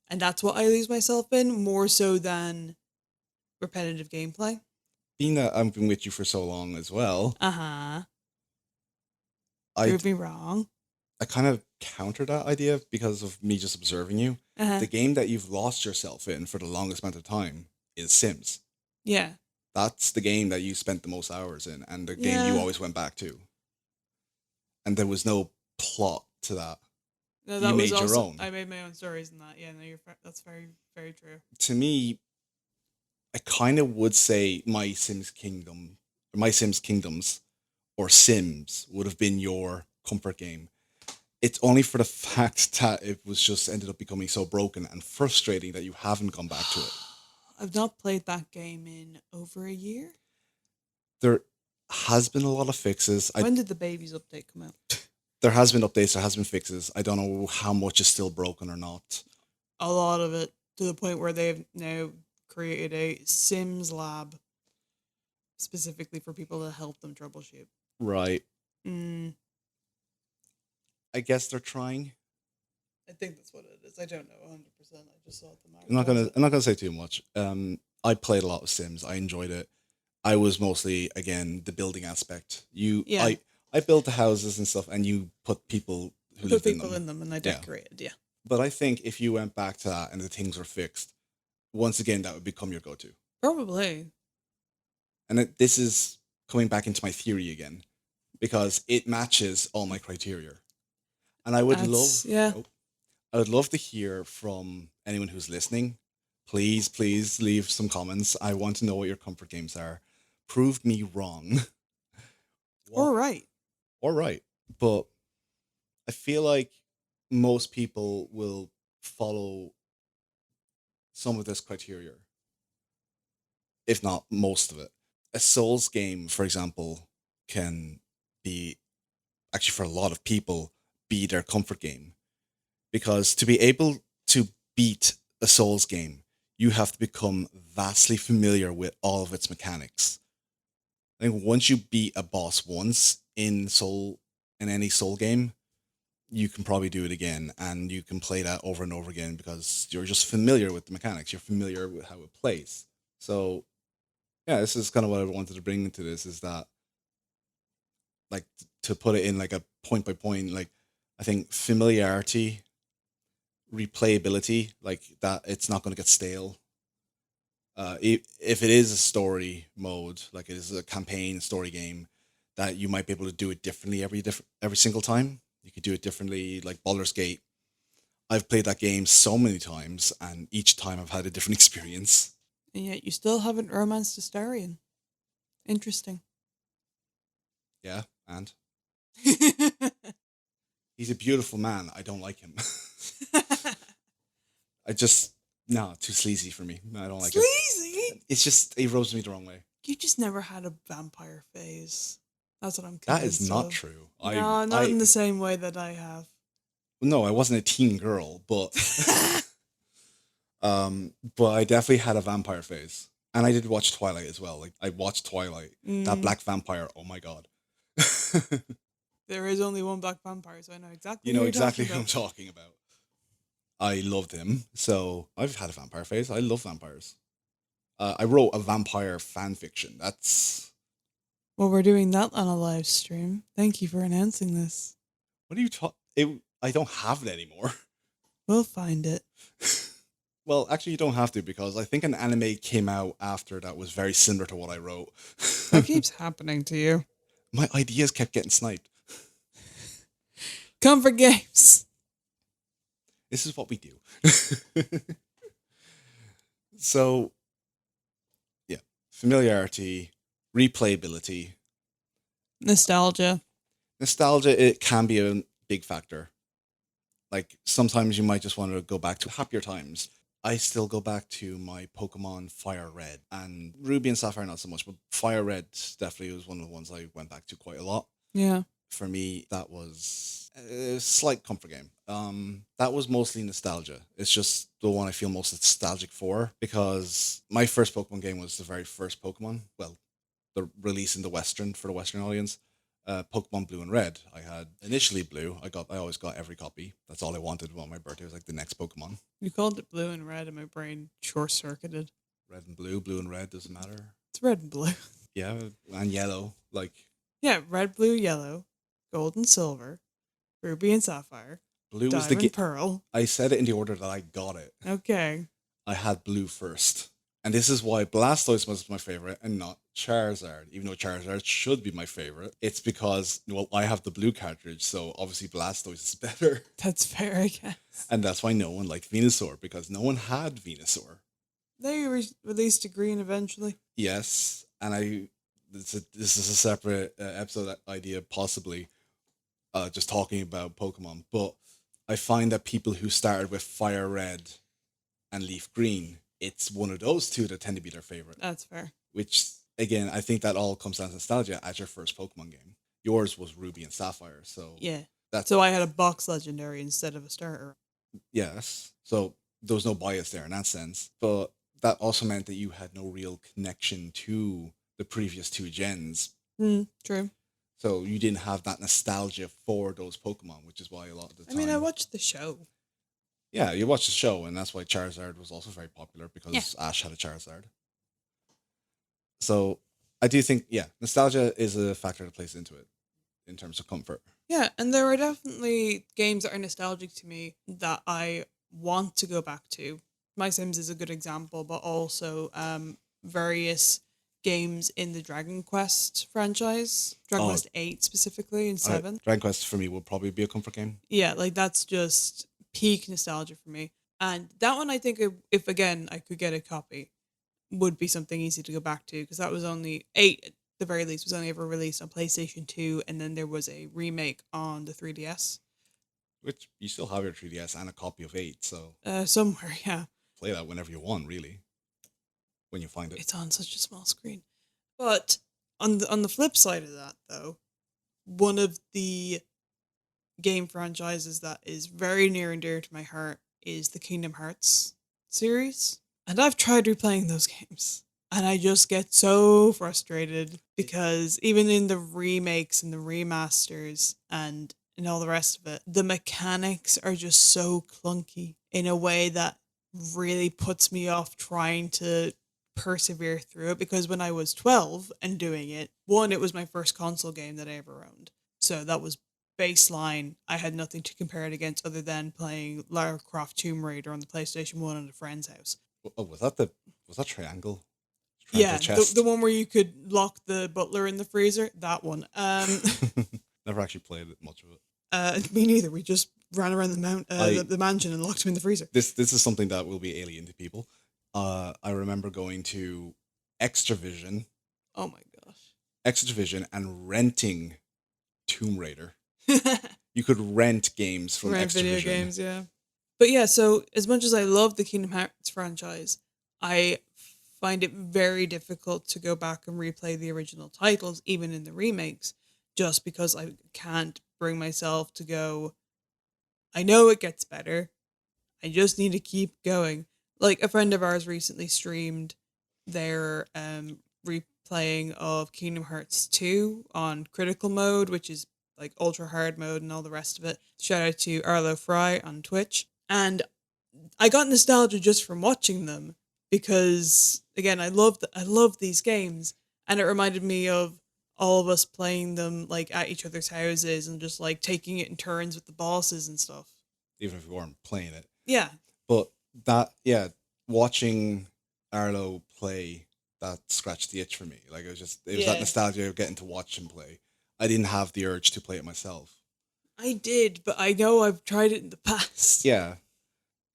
And that's what I lose myself in more so than repetitive gameplay. Being that I've been with you for so long as well, Uh-huh. I Prove me wrong. I kind of counter that idea because of me just observing you. Uh-huh. The game that you've lost yourself in for the longest amount of time is Sims. Yeah. That's the game that you spent the most hours in, and the game you Yeah. always went back to. And there was no plot to that. No, You that was made your also own. I made my own stories in that. Yeah, no, that's very, very true. To me, I kind of would say My Sims Kingdoms, or Sims would have been your comfort game. It's only for the fact that it was just ended up becoming so broken and frustrating that you haven't gone back to it. I've not played that game in over a year. There has been a lot of fixes. When did the babies update come out? There has been updates, there has been fixes. I don't know how much is still broken or not. A lot of it, to the point where they've now created a Sims lab specifically for people to help them troubleshoot. Right. Mm, I guess they're trying. I think that's what it is. I don't know 100%. I just saw them out. I'm not gonna say too much. I played a lot of Sims. I enjoyed it. I was mostly, again, the building aspect. Yeah. I built the houses and stuff, and you put people who Put lived people in them. and I decorated. Yeah. But I think if you went back to that and the things were fixed, once again, that would become your go-to. Probably. And this is coming back into my theory again, because it matches all my criteria. And I would I would love to hear from anyone who's listening. Please leave some comments. I want to know what your comfort games are. Prove me wrong. Or right. Or right. But I feel like most people will follow some of this criteria, if not most of it. A Souls game, for example, can be, actually for a lot of people, be their comfort game. Because to be able to beat a Souls game, you have to become vastly familiar with all of its mechanics. I think once you beat a boss once in any Soul game, you can probably do it again, and you can play that over and over again because you're just familiar with the mechanics. You're familiar with how it plays. So, yeah, this is kind of what I wanted to bring into this, is that, like, to put it in like a point by point, like, I think familiarity, replayability, like that, it's not going to get stale. If it is a story mode, like it is a campaign story game, that you might be able to do it differently every single time. You could do it differently, like Baldur's Gate. I've played that game so many times, and each time I've had a different experience. And yet you still haven't romanced Astarion. Interesting. Yeah, and he's a beautiful man. I don't like him. Too sleazy for me. I don't like it. Sleazy? It's just, he rubs me the wrong way. You just never had a vampire phase. That's what I'm That convinced is not of. true. No, not in the same way that I have. No, I wasn't a teen girl, but but I definitely had a vampire phase. And I did watch Twilight as well. Like, I watched Twilight. That black vampire, oh my god. There is only one black vampire, so I know exactly You know who exactly you're who I'm talking about. I loved him. So I've had a vampire phase. I love vampires. I wrote a vampire fan fiction. That's Well, we're doing that on a live stream. Thank you for announcing this. What are you talking? I don't have it anymore. We'll find it. Well, actually, you don't have to because I think an anime came out after that was very similar to what I wrote. What keeps happening to you? My ideas kept getting sniped. Comfort games. This is what we do. So, yeah, familiarity, replayability, Nostalgia. nostalgia. It can be a big factor. Like sometimes you might just want to go back to happier times. I still go back to my Pokemon Fire Red and Ruby and Sapphire, not so much, but Fire Red definitely was one of the ones I went back to quite a lot. Yeah. For me, that was a slight comfort game. That was mostly nostalgia. It's just the one I feel most nostalgic for because my first Pokemon game was the very first Pokemon. Well, the release in the Western for the Western audience. Pokemon Blue and Red. I had initially Blue. I always got every copy. That's all I wanted on my birthday. It was like the next Pokemon. You called it blue and red, and my brain short circuited. Red and blue and red doesn't matter. It's red and blue. Yeah, and yellow. Like Yeah, red, blue, yellow, gold and silver, ruby and sapphire, blue was diamond, the pearl. I said it in the order that I got it. Okay. I had blue first. And this is why Blastoise was my favorite and not Charizard. Even though Charizard should be my favorite. It's because, well, I have the blue cartridge, so obviously Blastoise is better. That's fair, I guess. And that's why no one liked Venusaur, because no one had Venusaur. They released a green eventually. Yes, and this is a separate episode idea, possibly, just talking about Pokemon. But I find that people who started with Fire Red and Leaf Green, it's one of those two that tend to be their favorite. That's fair. Which, again, I think that all comes down to nostalgia as your first Pokemon game. Yours was Ruby and Sapphire, so Yeah. that's So I had a box legendary instead of a starter. yes. So there was no bias there in that sense, but that also meant that you had no real connection to the previous two gens. True. So you didn't have that nostalgia for those Pokemon, which is why a lot of the time. I mean, I watched the show. Yeah, you watched the show, and that's why Charizard was also very popular because Ash had a Charizard. So I do think, nostalgia is a factor that plays into it in terms of comfort. Yeah, and there are definitely games that are nostalgic to me that I want to go back to. My Sims is a good example, but also various games in the Dragon Quest franchise, Dragon Quest 8 specifically, and 7. Dragon Quest for me will probably be a comfort game. Yeah, like that's just peak nostalgia for me. And that one, I think, if again I could get a copy, would be something easy to go back to because that was only 8 at the very least was only ever released on PlayStation 2, and then there was a remake on the 3DS. Which you still have your 3DS and a copy of 8, so somewhere, yeah. Play that whenever you want, really. When you find it. It's on such a small screen. But on the flip side of that, though, one of the game franchises that is very near and dear to my heart is the Kingdom Hearts series. And I've tried replaying those games. And I just get so frustrated because even in the remakes and the remasters and all the rest of it, the mechanics are just so clunky in a way that really puts me off trying to persevere through it. Because when I was 12 and doing it, one, it was my first console game that I ever owned. So that was baseline. I had nothing to compare it against other than playing Lara Croft Tomb Raider on the PlayStation 1 at a friend's house. Oh, was that triangle? Yeah, the one where you could lock the butler in the freezer. That one. Never actually played much of it. Me neither. We just ran around the mansion and locked him in the freezer. This is something that will be alien to people. I remember going to Extravision. Oh my gosh. Extravision and renting Tomb Raider. You could rent games from Extravision. Video games, yeah. But yeah, so as much as I love the Kingdom Hearts franchise, I find it very difficult to go back and replay the original titles, even in the remakes, just because I can't bring myself to go, I know it gets better. I just need to keep going. Like a friend of ours recently streamed their replaying of Kingdom Hearts 2 on critical mode, which is like ultra hard mode and all the rest of it. Shout out to Arlo Fry on Twitch. And I got nostalgia just from watching them because, again, I love these games, and it reminded me of all of us playing them like at each other's houses and just like taking it in turns with the bosses and stuff. even if we weren't playing it. Yeah, But that, yeah, watching Arlo play, that scratched the itch for me. Like it was that yeah. nostalgia of getting to watch him play. I didn't have the urge to play it myself. I did, but I know I've tried it in the past. Yeah,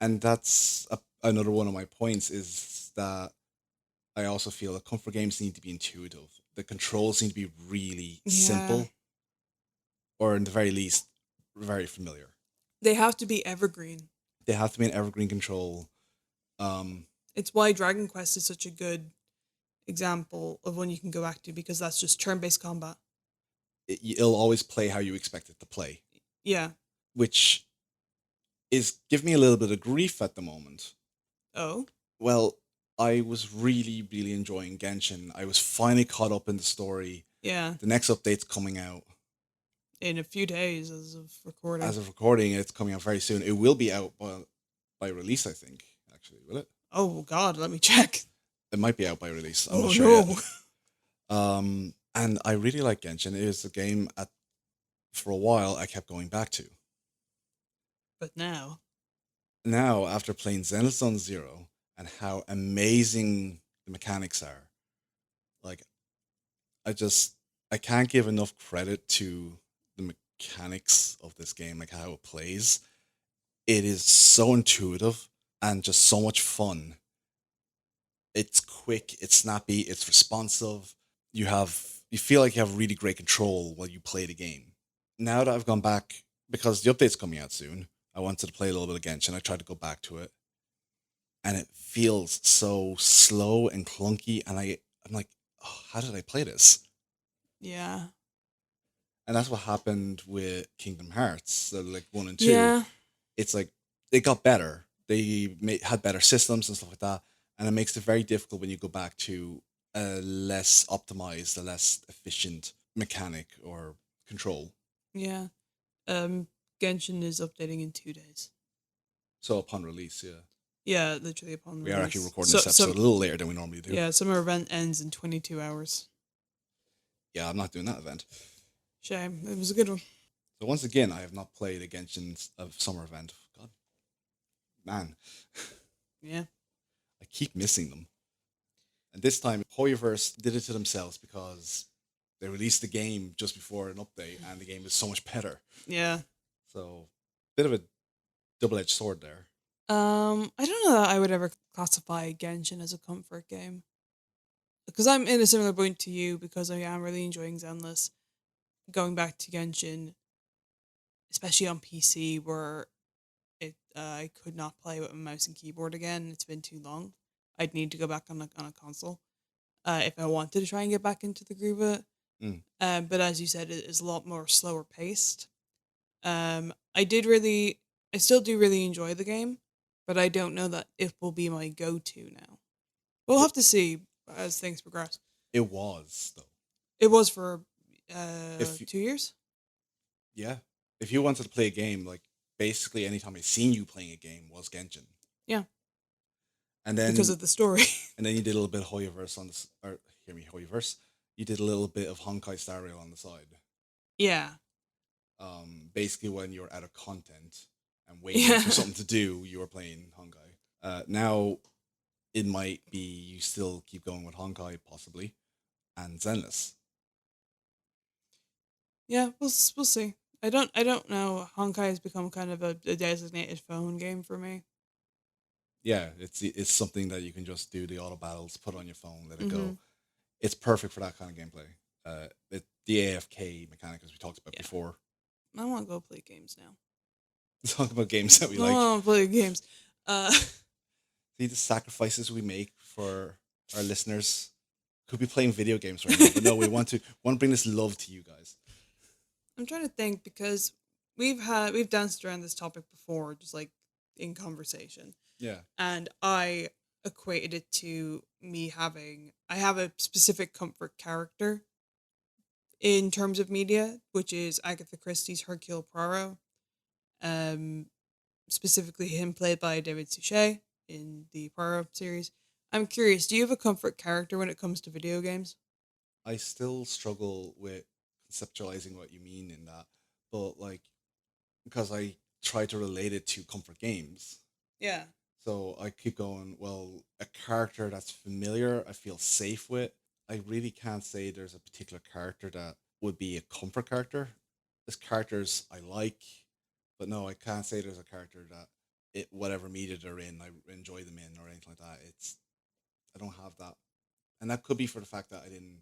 and that's another one of my points is that I also feel that comfort games need to be intuitive. The controls need to be really Yeah. simple, or in the very least, very familiar. They have to be evergreen. They have to be an evergreen control. Um, It's why Dragon Quest is such a good example of one you can go back to because that's just turn based combat. it'll always play how you expect it to play, Yeah. which is giving me a little bit of grief at the moment. Oh. Well, I was really, really enjoying Genshin. I was finally caught up in the story. Yeah. The next update's coming out. In a few days as of recording. As of recording, it's coming out very soon. It will be out by release, I think, actually, will it? Oh God, let me check. It might be out by release. I'm Oh not sure no. yet. And I really like Genshin. It is a game for a while I kept going back to. But now. Now, after playing Zenless Zero and how amazing the mechanics are, like I just I can't give enough credit to the mechanics of this game, like how it plays. It is so intuitive and just so much fun. It's quick, it's snappy, it's responsive. You feel like you have really great control while you play the game. Now that I've gone back, because the update's coming out soon, I wanted to play a little bit of Genshin. I tried to go back to it, and it feels so slow and clunky. And I'm like, oh, how did I play this? Yeah. And that's what happened with Kingdom Hearts, so like 1 and 2. Yeah. It's like it got better. Had better systems and stuff like that, and it makes it very difficult when you go back to a less optimized, a less efficient mechanic or control. Yeah. Um Genshin is updating in 2 days. So upon release, yeah, Yeah, literally upon we are actually release. recording So this episode a little later than we normally do. yeah, summer event ends in 22 hours. Yeah, I'm not doing that event. Shame. It was a good one. So once again, I have not played a Genshin of summer event. God, man, Yeah. I keep missing them. And this time, Hoyoverse did it to themselves because they released the game just before an update, and the game is so much better. Yeah. So, bit of a double-edged sword there. I don't know that I would ever classify Genshin as a comfort game. Because I'm in a similar point to you because I am really enjoying Zenless. Going back to Genshin, especially on PC where I could not play with a mouse and keyboard again. It's been too long. I'd need to go back on a console if I wanted to try and get back into the groove of it. Mm. But as you said, it is a lot more slower paced. I still do really enjoy the game, but I don't know that it will be my go-to now. We'll have to see as things progress. It was, though. It was for If 2 years. Yeah, if you wanted to play a game, like basically anytime I seen you playing a game was Genshin. Yeah, And then because of the story. and then you did a little bit of Hoyoverse on this, or hear me, Hoyoverse. You did a little bit of Honkai Star Rail on the side. Yeah. Basically when you're out of content and waiting for something to do, you were playing Honkai. Now it might be you still keep going with Honkai possibly, and Zenless. Yeah, we'll see. I don't know. Honkai has become kind of a designated phone game for me. Yeah, it's something that you can just do the auto battles, put on your phone, let it go. Mm-hmm. It's perfect for that kind of gameplay. The AFK mechanic, as we talked about before. I want to go play games now. Talk about games that we like. I want to play games. See the sacrifices we make for our listeners. Could be playing video games right now, but no, we want to bring this love to you guys. I'm trying to think because we've danced around this topic before, just like in conversation. Yeah. And I equated it to I have a specific comfort character in terms of media, which is Agatha Christie's Hercule Poirot. Specifically him played by David Suchet in the Poirot series. I'm curious, do you have a comfort character when it comes to video games? I still struggle with conceptualizing what you mean in that, but like because I try to relate it to comfort games. Yeah. So I keep going, well, a character that's familiar, I feel safe with. I really can't say there's a particular character that would be a comfort character. There's characters I like, but no, I can't say there's a character that whatever media they're in, I enjoy them in or anything like that. I don't have that. And that could be for the fact that I didn't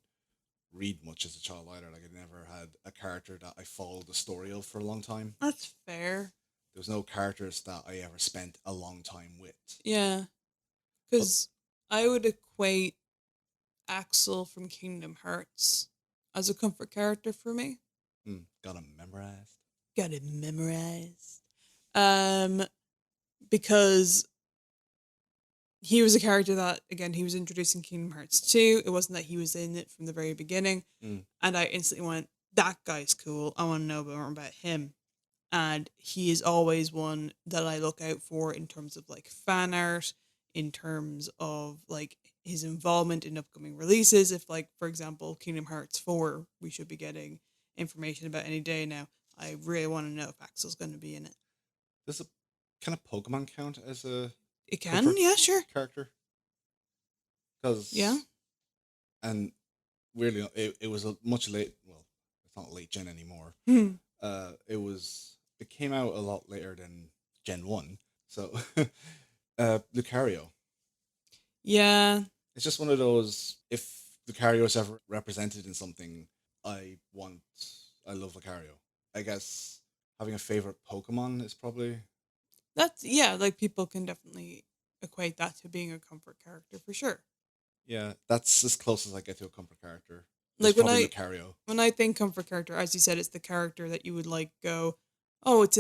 read much as a child either. Like I never had a character that I followed the story of for a long time. That's fair. There was no characters that I ever spent a long time with. Yeah. But Because I would equate Axel from Kingdom Hearts as a comfort character for me. got them memorized. Got it memorized. Um, because he was a character that, again, he was introduced in Kingdom Hearts 2. It wasn't that he was in it from the very beginning. Mm. And I instantly went, that guy's cool. I want to know more about him. And he is always one that I look out for in terms of like fan art, in terms of like his involvement in upcoming releases. If, like, for example, Kingdom Hearts 4, we should be getting information about any day now. I really want to know if Axel's going to be in it. Does a kind of Pokemon count as a It can, comfort yeah, sure. character? Because Yeah. and weirdly, it was a much late. Well, it's not late gen anymore. It came out a lot later than Gen 1. So Lucario. Yeah. It's just one of those, if Lucario is ever represented in something, I want, I love Lucario. I guess having a favorite Pokemon is probably, That's, yeah, like people can definitely equate that to being a comfort character for sure. yeah, that's as close as I get to a comfort character. It's Like probably Lucario. when I think comfort character, as you said, it's the character that you would like go, oh, it's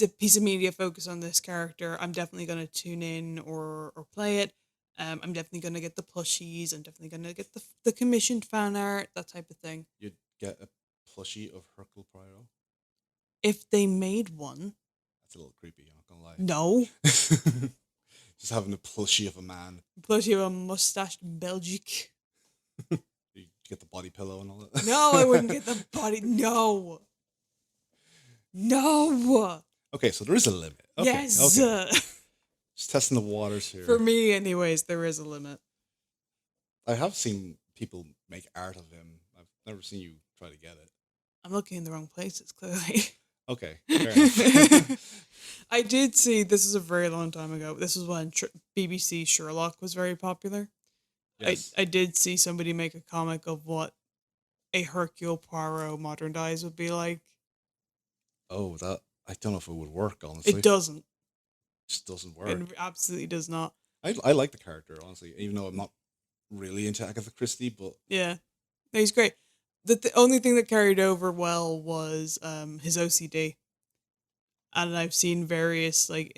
a piece of media focused on this character. I'm definitely gonna tune in or play it. I'm definitely gonna get the plushies. I'm definitely gonna get the commissioned fan art, that type of thing. You'd get a plushie of Hercule Poirot. If they made one, That's a little creepy, I'm not gonna lie. no Just having a plushie of a man. plushie of a mustached Belgique. You get the body pillow and all that. No, I wouldn't get the body. No, no. Okay, so there is a limit. Okay, Yes. okay. Just testing the waters here. For me, anyways, there is a limit. I have seen people make art of him. I've never seen you try to get it. I'm looking in the wrong places, clearly. Okay, fair enough. I did see, this is a very long time ago. This was when BBC Sherlock was very popular. Yes. I did see somebody make a comic of what a Hercule Poirot modernized would be like. Oh, that I don't know if it would work. Honestly, It doesn't. It just doesn't work. It absolutely does not. I like the character honestly, even though I'm not really into Agatha Christie, but Yeah. No, he's great. The only thing that carried over well was his OCD. And I've seen various like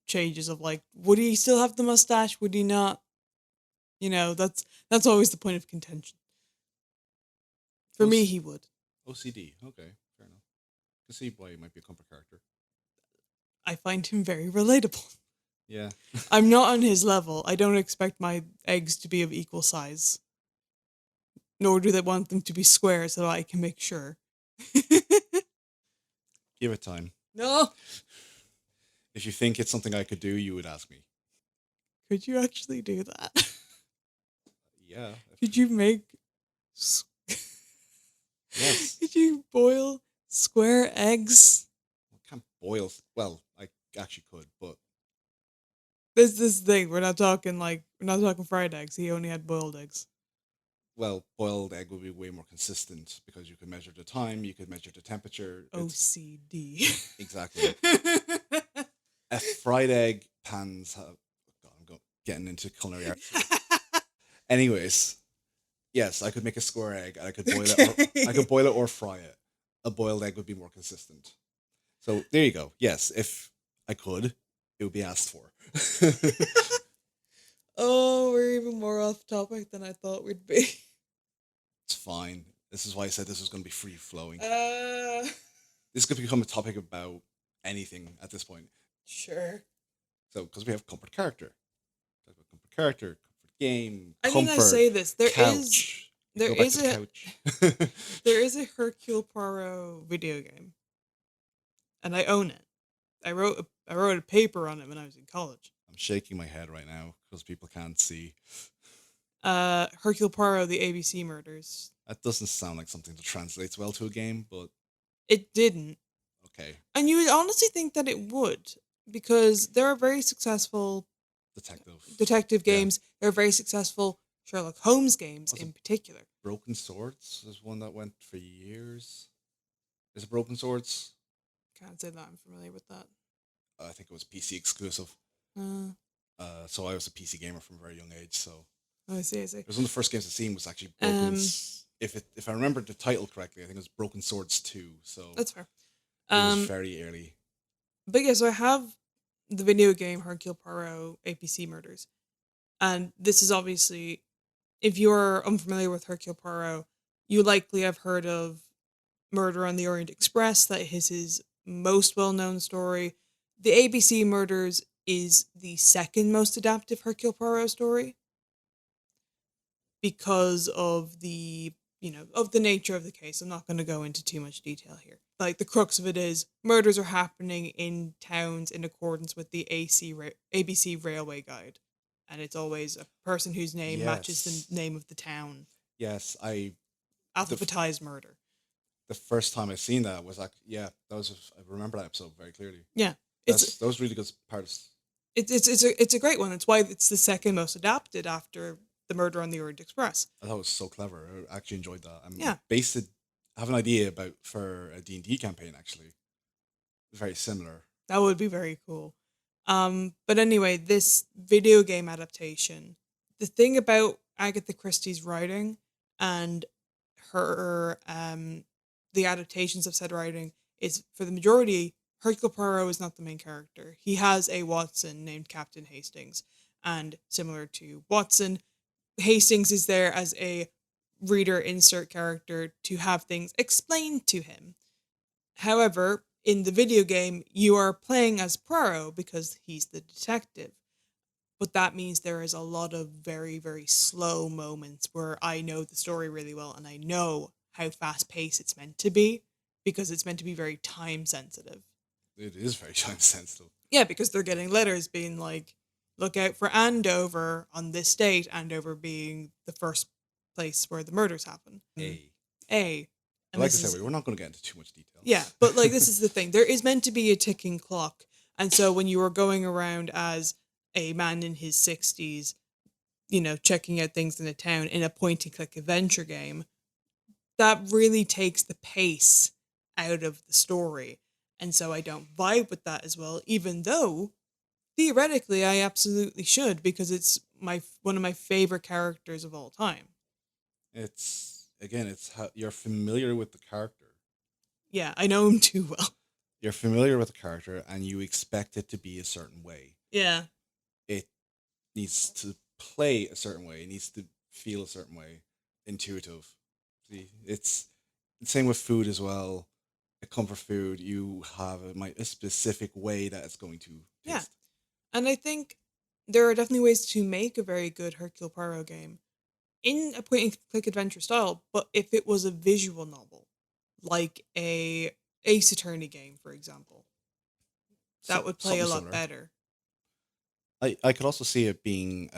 changes of like, would he still have the mustache? Would he not? You know, that's always the point of contention. For me, he would. OCD. Okay, fair enough. I can see why he might be a comfort character. I find him very relatable. Yeah. I'm not on his level. I don't expect my eggs to be of equal size. Nor do they want them to be square so that I can make sure. Give it time. No. If you think it's something I could do, you would ask me. Could you actually do that? Yeah. Could you make... Yes. Could you boil square eggs? I can't boil. Well, I actually could, but There's this thing. We're not talking fried eggs. He only had boiled eggs. well, boiled egg would be way more consistent because you could measure the time, you could measure the temperature. OCD. Exactly. A fried egg pans have. God, getting into culinary arts. Anyways, yes, I could make a square egg and I could boil it. Or, I could boil it or fry it. A boiled egg would be more consistent. So there you go. Yes, if I could, it would be asked for. Oh, we're even more off topic than I thought we'd be. It's fine. This is why I said this was going to be free flowing. Uh, This could become a topic about anything at this point. Sure. So, because we have comfort character, talk about comfort character, comfort game, I comfort. think I say this. There is couch. You can There go back to is the a couch. there is a Hercule Poirot video game, and I own it. I wrote a paper on it when I was in college. I'm shaking my head right now because people can't see. Hercule Poirot: The ABC Murders. That doesn't sound like something that translates well to a game, but It didn't, okay. and you would honestly think that it would, because there are very successful Detective. detective Yeah. games. There are very successful Sherlock Holmes games Was in it particular. Broken Swords is one that went for years. Is it Broken Swords? Can't say that I'm familiar with that. I think it was PC exclusive. Uh, So I was a PC gamer from a very young age. So I see. I see. it was one of the first games I seen was actually Broken. If I remember the title correctly, I think it was Broken Swords 2. So That's fair. it was very early. But yeah, so I have the video game Hercule Poirot APC Murders, and this is obviously, if you're unfamiliar with Hercule Poirot, you likely have heard of Murder on the Orient Express. That is his most well-known story. The ABC Murders is the second most adaptive Hercule Poirot story because of the of the nature of the case. I'm not going to go into too much detail here. Like, the crux of it is murders are happening in towns in accordance with the ABC Railway Guide, and it's always a person whose name matches Yes. the name of the town. Yes, Alphabetized murder. the first time I seen that was like, yeah, I remember that episode very clearly. Yeah, That was really good parts. it's a great one. It's why it's the second most adapted after the Murder on the Orient Express. I thought it was so clever. I actually enjoyed that. Yeah. I have an idea for a D&D campaign actually. Very similar. That would be very cool. But anyway, this video game adaptation, the thing about Agatha Christie's writing and her the adaptations of said writing is, for the majority, Hercule Poirot is not the main character. He has a Watson named Captain Hastings, and similar to Watson, Hastings is there as a reader insert character to have things explained to him. However, in the video game, you are playing as Poirot because he's the detective. But that means there is a lot of very, very slow moments where I know the story really well and I know how fast paced it's meant to be, because it's meant to be very time sensitive. It is very time sensitive. Yeah, because they're getting letters being like, look out for Andover on this date, Andover being the first place where the murders happen. A. And Like I said, we're not going to get into too much detail. Yeah, but like, this is the thing. There is meant to be a ticking clock. And so when you are going around as a man in his 60s, checking out things in a town in a point and click adventure game, that really takes the pace out of the story. And so I don't vibe with that as well, even though theoretically I absolutely should, because it's one of my favorite characters of all time. It's how you're familiar with the character. Yeah, I know him too well. You're familiar with the character and you expect it to be a certain way. Yeah. It needs to play a certain way. It needs to feel a certain way. Intuitive. See, it's the same with food as well. A comfort food, you have a specific way that it's going to taste. Yeah. And I think there are definitely ways to make a very good Hercule Poirot game in a point and click adventure style, but if it was a visual novel, like a Ace Attorney game, for example, that would play a lot similar. better. I could also see it being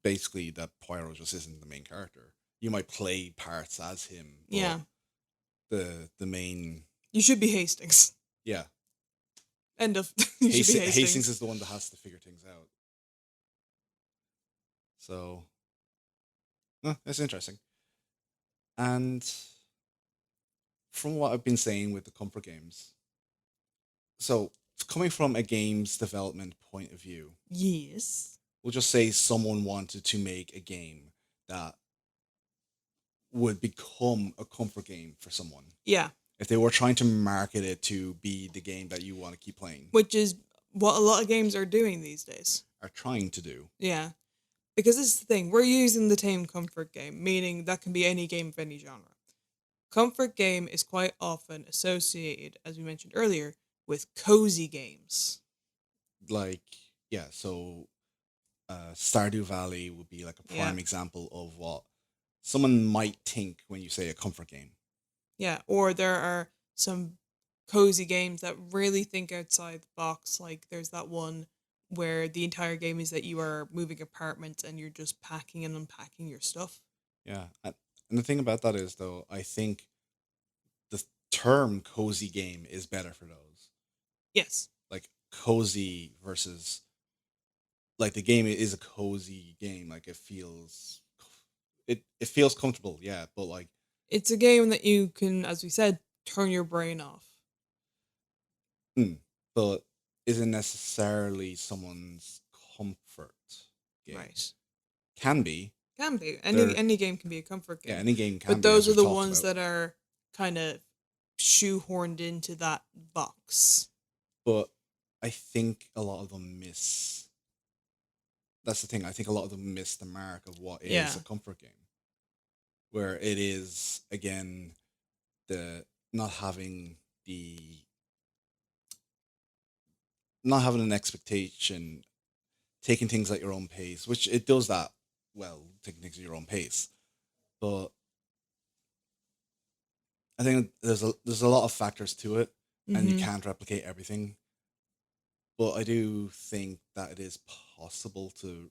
basically that Poirot just isn't the main character. You might play parts as him. But Yeah. The main. You should be Hastings. Yeah. End of. You should be Hastings. Hastings is the one that has to figure things out. So, that's interesting. And from what I've been saying with the comfort games, so coming from a game's development point of view, Yes. we'll just say someone wanted to make a game that would become a comfort game for someone. Yeah. If they were trying to market it to be the game that you want to keep playing. Which is what a lot of games are doing these days. Are trying to do. Yeah. Because this is the thing. We're using the term comfort game, meaning that can be any game of any genre. Comfort game is quite often associated, as we mentioned earlier, with cozy games. Like, yeah, so Stardew Valley would be like a prime example of what someone might think when you say a comfort game. Yeah, or there are some cozy games that really think outside the box. Like there's that one where the entire game is that you are moving apartments and you're just packing and unpacking your stuff. Yeah. And the thing about that is, though, I think the term cozy game is better for those. Yes. Like cozy versus like the game is a cozy game. Like it feels comfortable, yeah, but like It's a game that you can, as we said, turn your brain off. hmm, but isn't necessarily someone's comfort game. Right. Can be. Can be. There Any game can be a comfort Yeah, game. any game can But be, as those are we've the talked ones about. that are kind of shoehorned into that box. But I think a lot of them miss. That's the thing. I think a lot of them miss the mark of what Yeah. is a comfort game, where it is again the not having the not having an expectation, taking things at your own pace, which it does that well, taking things at your own pace. But I think there's a lot of factors to it, and you Mm-hmm. can't replicate everything. But I do think that it is possible to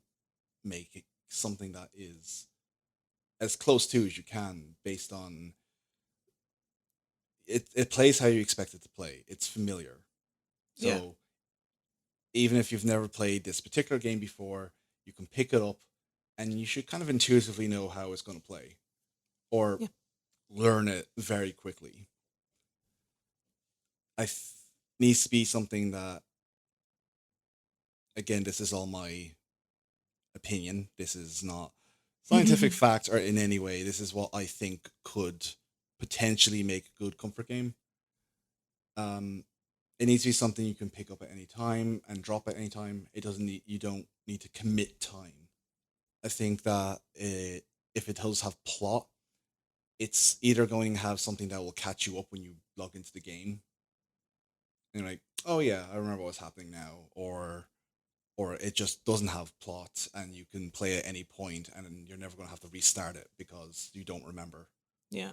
make it something that is as close to as you can, based on it plays how you expect it to play. It's familiar. Yeah. So even if you've never played this particular game before, you can pick it up and you should kind of intuitively know how it's going to play or Yeah. learn it very quickly. Needs to be something that, again, this is all my opinion. This is not scientific facts or in any way. This is what I think could potentially make a good comfort game. Um, it needs to be something you can pick up at any time and drop at any time. It doesn't need You don't need to commit time. I think that if it does have plot, it's either going to have something that will catch you up when you log into the game. And you're like, oh yeah, I remember what's happening now, or it just doesn't have plot and you can play at any point and you're never going to have to restart it because you don't remember. Yeah.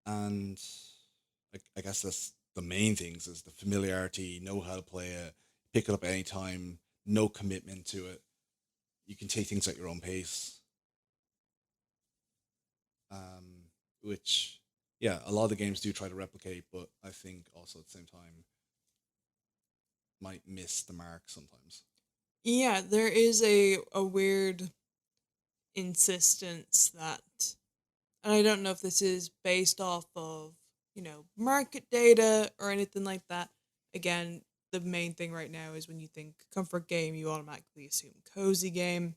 And I guess that's the main things: is the familiarity, know how to play it, pick it up at any time, no commitment to it. You can take things at your own pace. Which, yeah, a lot of the games do try to replicate, but I think also at the same time might miss the mark sometimes. Yeah, there is a weird insistence that, and I don't know if this is based off of, market data or anything like that. Again, the main thing right now is when you think comfort game, you automatically assume cozy game.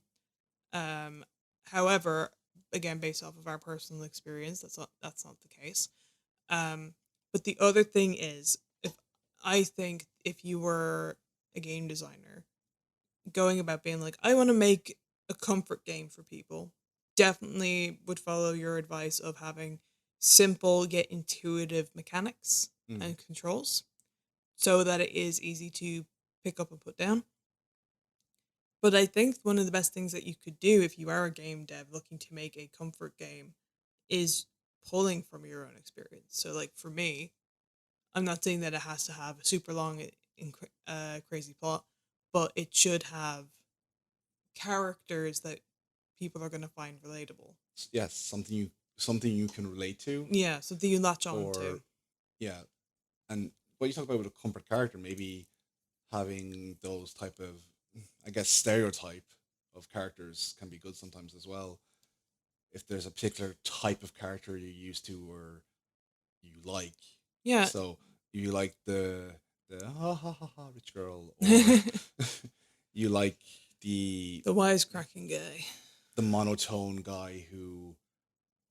Um, However, again, based off of our personal experience, that's not the case. Um, but the other thing is, if I think if you were a game designer going about being like, I want to make a comfort game for people, definitely would follow your advice of having simple yet intuitive mechanics Mm. and controls so that it is easy to pick up and put down. But I think one of the best things that you could do if you are a game dev looking to make a comfort game is pulling from your own experience. So, like for me, I'm not saying that it has to have a super long, crazy plot, but it should have characters that people are going to find relatable. Yes, something you can relate to, Yeah, something you latch on or to. yeah, and what you talk about with a comfort character, maybe having those type of, I guess, stereotype of characters can be good sometimes as well. If there's a particular type of character you're used to or you like, Yeah. so you like the ha ha ha ha rich girl, or The you like the wisecracking guy. the monotone guy who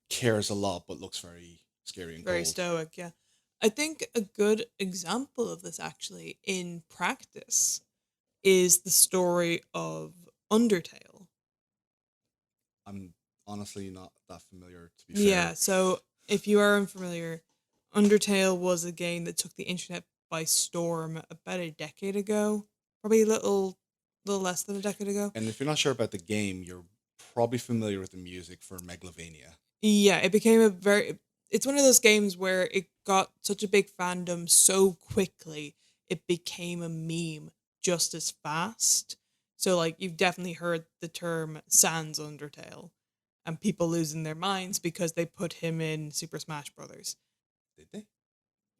cares a lot but looks very scary and Very cold. stoic, yeah. I think a good example of this actually in practice is the story of Undertale. I'm honestly not that familiar, to be Yeah, fair. so if you are unfamiliar, Undertale was a game that took the internet by storm about a decade ago. Probably a little less than a decade ago. And if you're not sure about the game, you're probably familiar with the music for Megalovania. Yeah, it became it's one of those games where it got such a big fandom so quickly, it became a meme just as fast. So like you've definitely heard the term Sans Undertale and people losing their minds because they put him in Super Smash Brothers. Did they?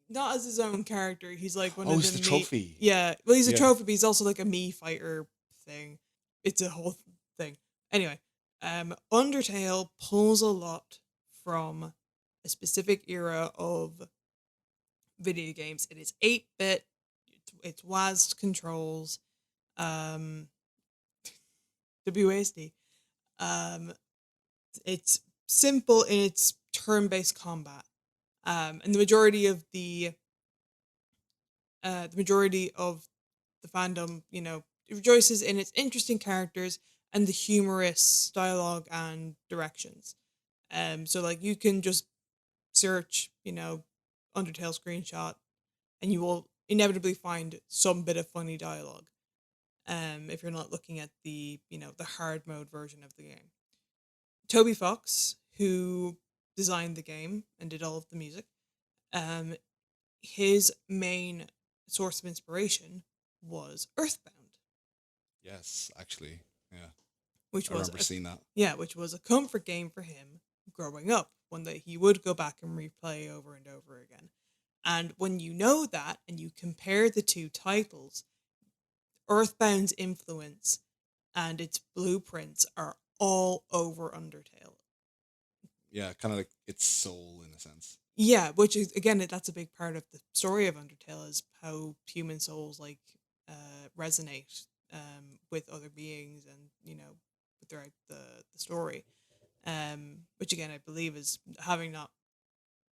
Not as his own character. He's like one Oh, of it's the the me. trophy. Yeah, well, he's a Yeah. trophy, but he's also like a me fighter thing. It's a whole thing. Anyway, Undertale pulls a lot from a specific era of video games. It is 8-bit. It's WASD controls. Um, WASD. Um, it's simple in its turn-based combat. And the majority of the fandom, it rejoices in its interesting characters and the humorous dialogue and directions. So like you can just search, Undertale screenshot, and you will inevitably find some bit of funny dialogue. If you're not looking at the hard mode version of the game. Toby Fox, who designed the game and did all of the music, um, his main source of inspiration was Earthbound, Yes, actually. Yeah. which I was remember seeing that. which was a comfort game for him growing up, one that he would go back and replay over and over again. And when you know that and you compare the two titles, Earthbound's influence and its blueprints are all over Undertale. Yeah, kind of like its soul in a sense. Yeah, which is again that's a big part of the story of Undertale is how human souls resonate with other beings and throughout the story. Which again I believe is having not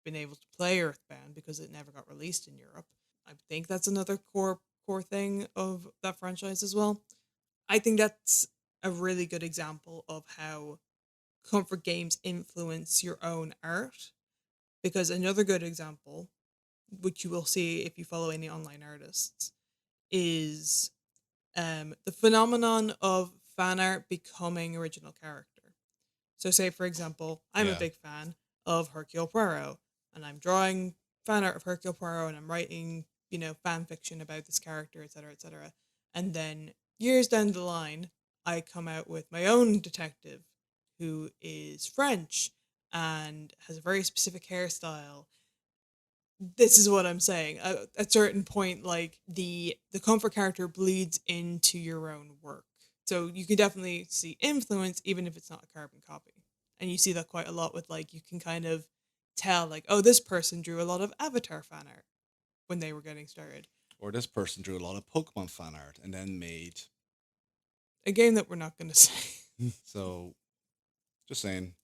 been able to play Earthbound because it never got released in Europe. I think that's another core thing of that franchise as well. I think that's a really good example of how comfort games influence your own art. Because another good example, which you will see if you follow any online artists, is the phenomenon of fan art becoming original character. So, say for example, I'm a Yeah. big fan of Hercule Poirot, and I'm drawing fan art of Hercule Poirot, and I'm writing, fan fiction about this character, etc., etc. And then years down the line, I come out with my own detective, who is French and has a very specific hairstyle. This is what I'm saying. At a certain point, like the comfort character bleeds into your own work. So you can definitely see influence even if it's not a carbon copy. And you see that quite a lot with like you can kind of tell like, oh, this person drew a lot of Avatar fan art when they were getting started. Or this person drew a lot of Pokemon fan art and then made. A game that we're not going to say. So, just saying,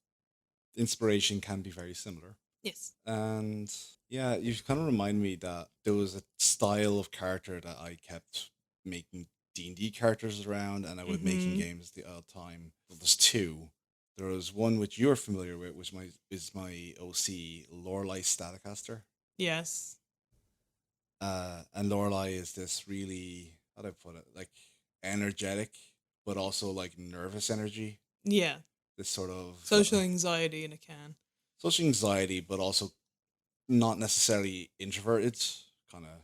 inspiration can be very similar. Yes. And yeah, you kind of remind me that there was a style of character that I kept making D&D characters around, and I would making games the odd time. Well, there's two. There was one which you're familiar with, which is my OC, Lorelei Staticaster. Yes. And Lorelei is this really, how do I put it, like energetic, but also like nervous energy. Yeah. This sort of social anxiety in a can. Social anxiety, but also not necessarily introverted, kind of.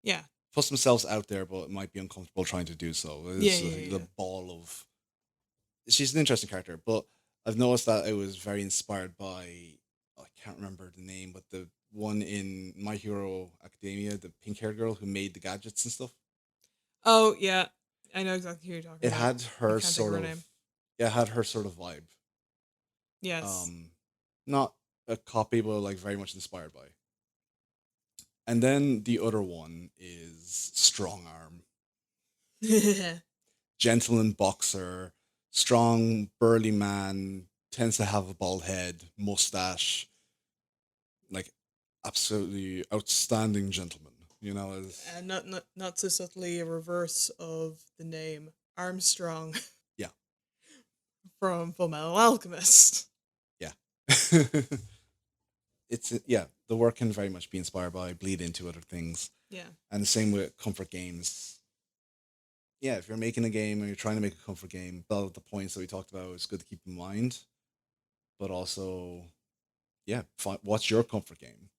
Yeah. Puts themselves out there, but might be uncomfortable trying to do so. It's the ball of. She's an interesting character, but I've noticed that it was very inspired by. I can't remember the name, but the one in My Hero Academia, the pink-haired girl who made the gadgets and stuff. Oh yeah, I know exactly who you're talking It about. had her I can't think sort of her of. name. Yeah, it had her sort of vibe. Yes. Not a copy, but like very much inspired by. And then the other one is Strong Arm. Gentleman boxer, strong, burly man, tends to have a bald head, mustache, like absolutely outstanding gentleman. And not so subtly a reverse of the name Armstrong. Yeah. From Fullmetal Alchemist. Yeah. The work can very much be inspired by, bleed into other things. Yeah. And the same with comfort games. yeah, if you're making a game and you're trying to make a comfort game, all of the points that we talked about is good to keep in mind. But also, yeah, what's your comfort game?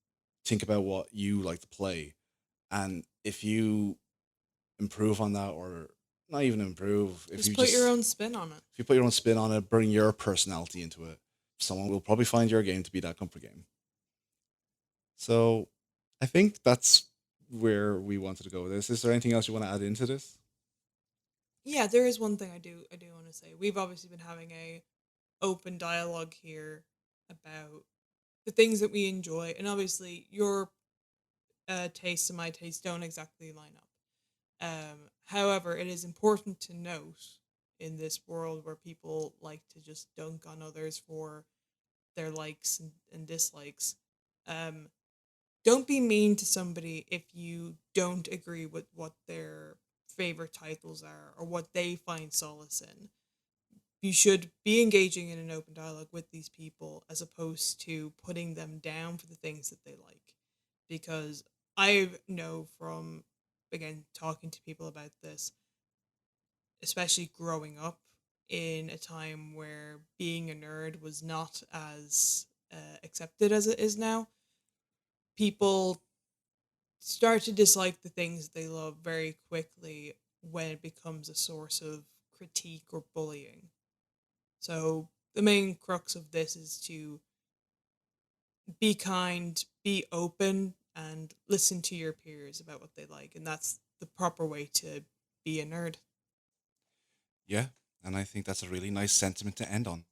Think about what you like to play, and if you improve on that, or not even improve, Just put your own spin on it. if you put your own spin on it, bring your personality into it, someone will probably find your game to be that comfort game. So, I think that's where we wanted to go with this. Is there anything else you want to add into this? Yeah, there is one thing I do want to say. We've obviously been having a open dialogue here about the things that we enjoy, and obviously your tastes and my tastes don't exactly line up. However, it is important to note in this world where people like to just dunk on others for their likes and dislikes. Um, don't be mean to somebody if you don't agree with what their favorite titles are or what they find solace in. You should be engaging in an open dialogue with these people as opposed to putting them down for the things that they like. Because I know from, again, talking to people about this, especially growing up in a time where being a nerd was not as accepted as it is now, people start to dislike the things they love very quickly when it becomes a source of critique or bullying. So the main crux of this is to be kind, be open, and listen to your peers about what they like. And that's the proper way to be a nerd. Yeah, and I think that's a really nice sentiment to end on.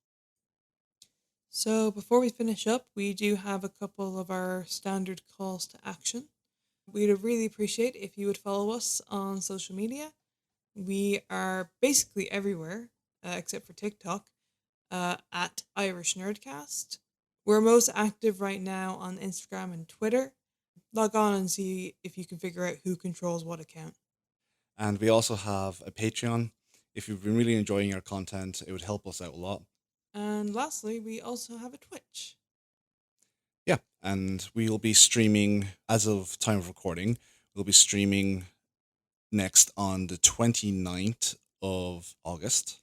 So before we finish up, we do have a couple of our standard calls to action. We'd really appreciate if you would follow us on social media. We are basically everywhere, except for TikTok, at IrishNerdCast. We're most active right now on Instagram and Twitter. Log on and see if you can figure out who controls what account. And we also have a Patreon. If you've been really enjoying our content, it would help us out a lot. And lastly, we also have a Twitch. Yeah, and we'll be streaming, as of time of recording, we'll be streaming next on the 29th of August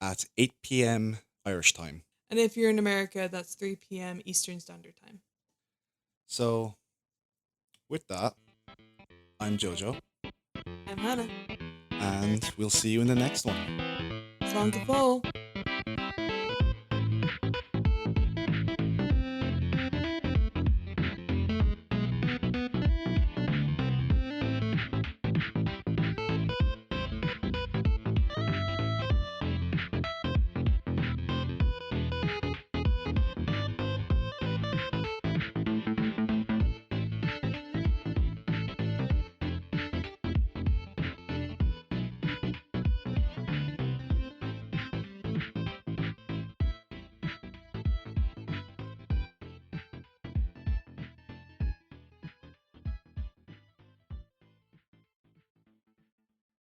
at 8 p.m. Irish time. And if you're in America, that's 3 p.m. Eastern Standard Time. So, with that, I'm JoJo, I'm Hannah. and we'll see you in the next one. Song to fall.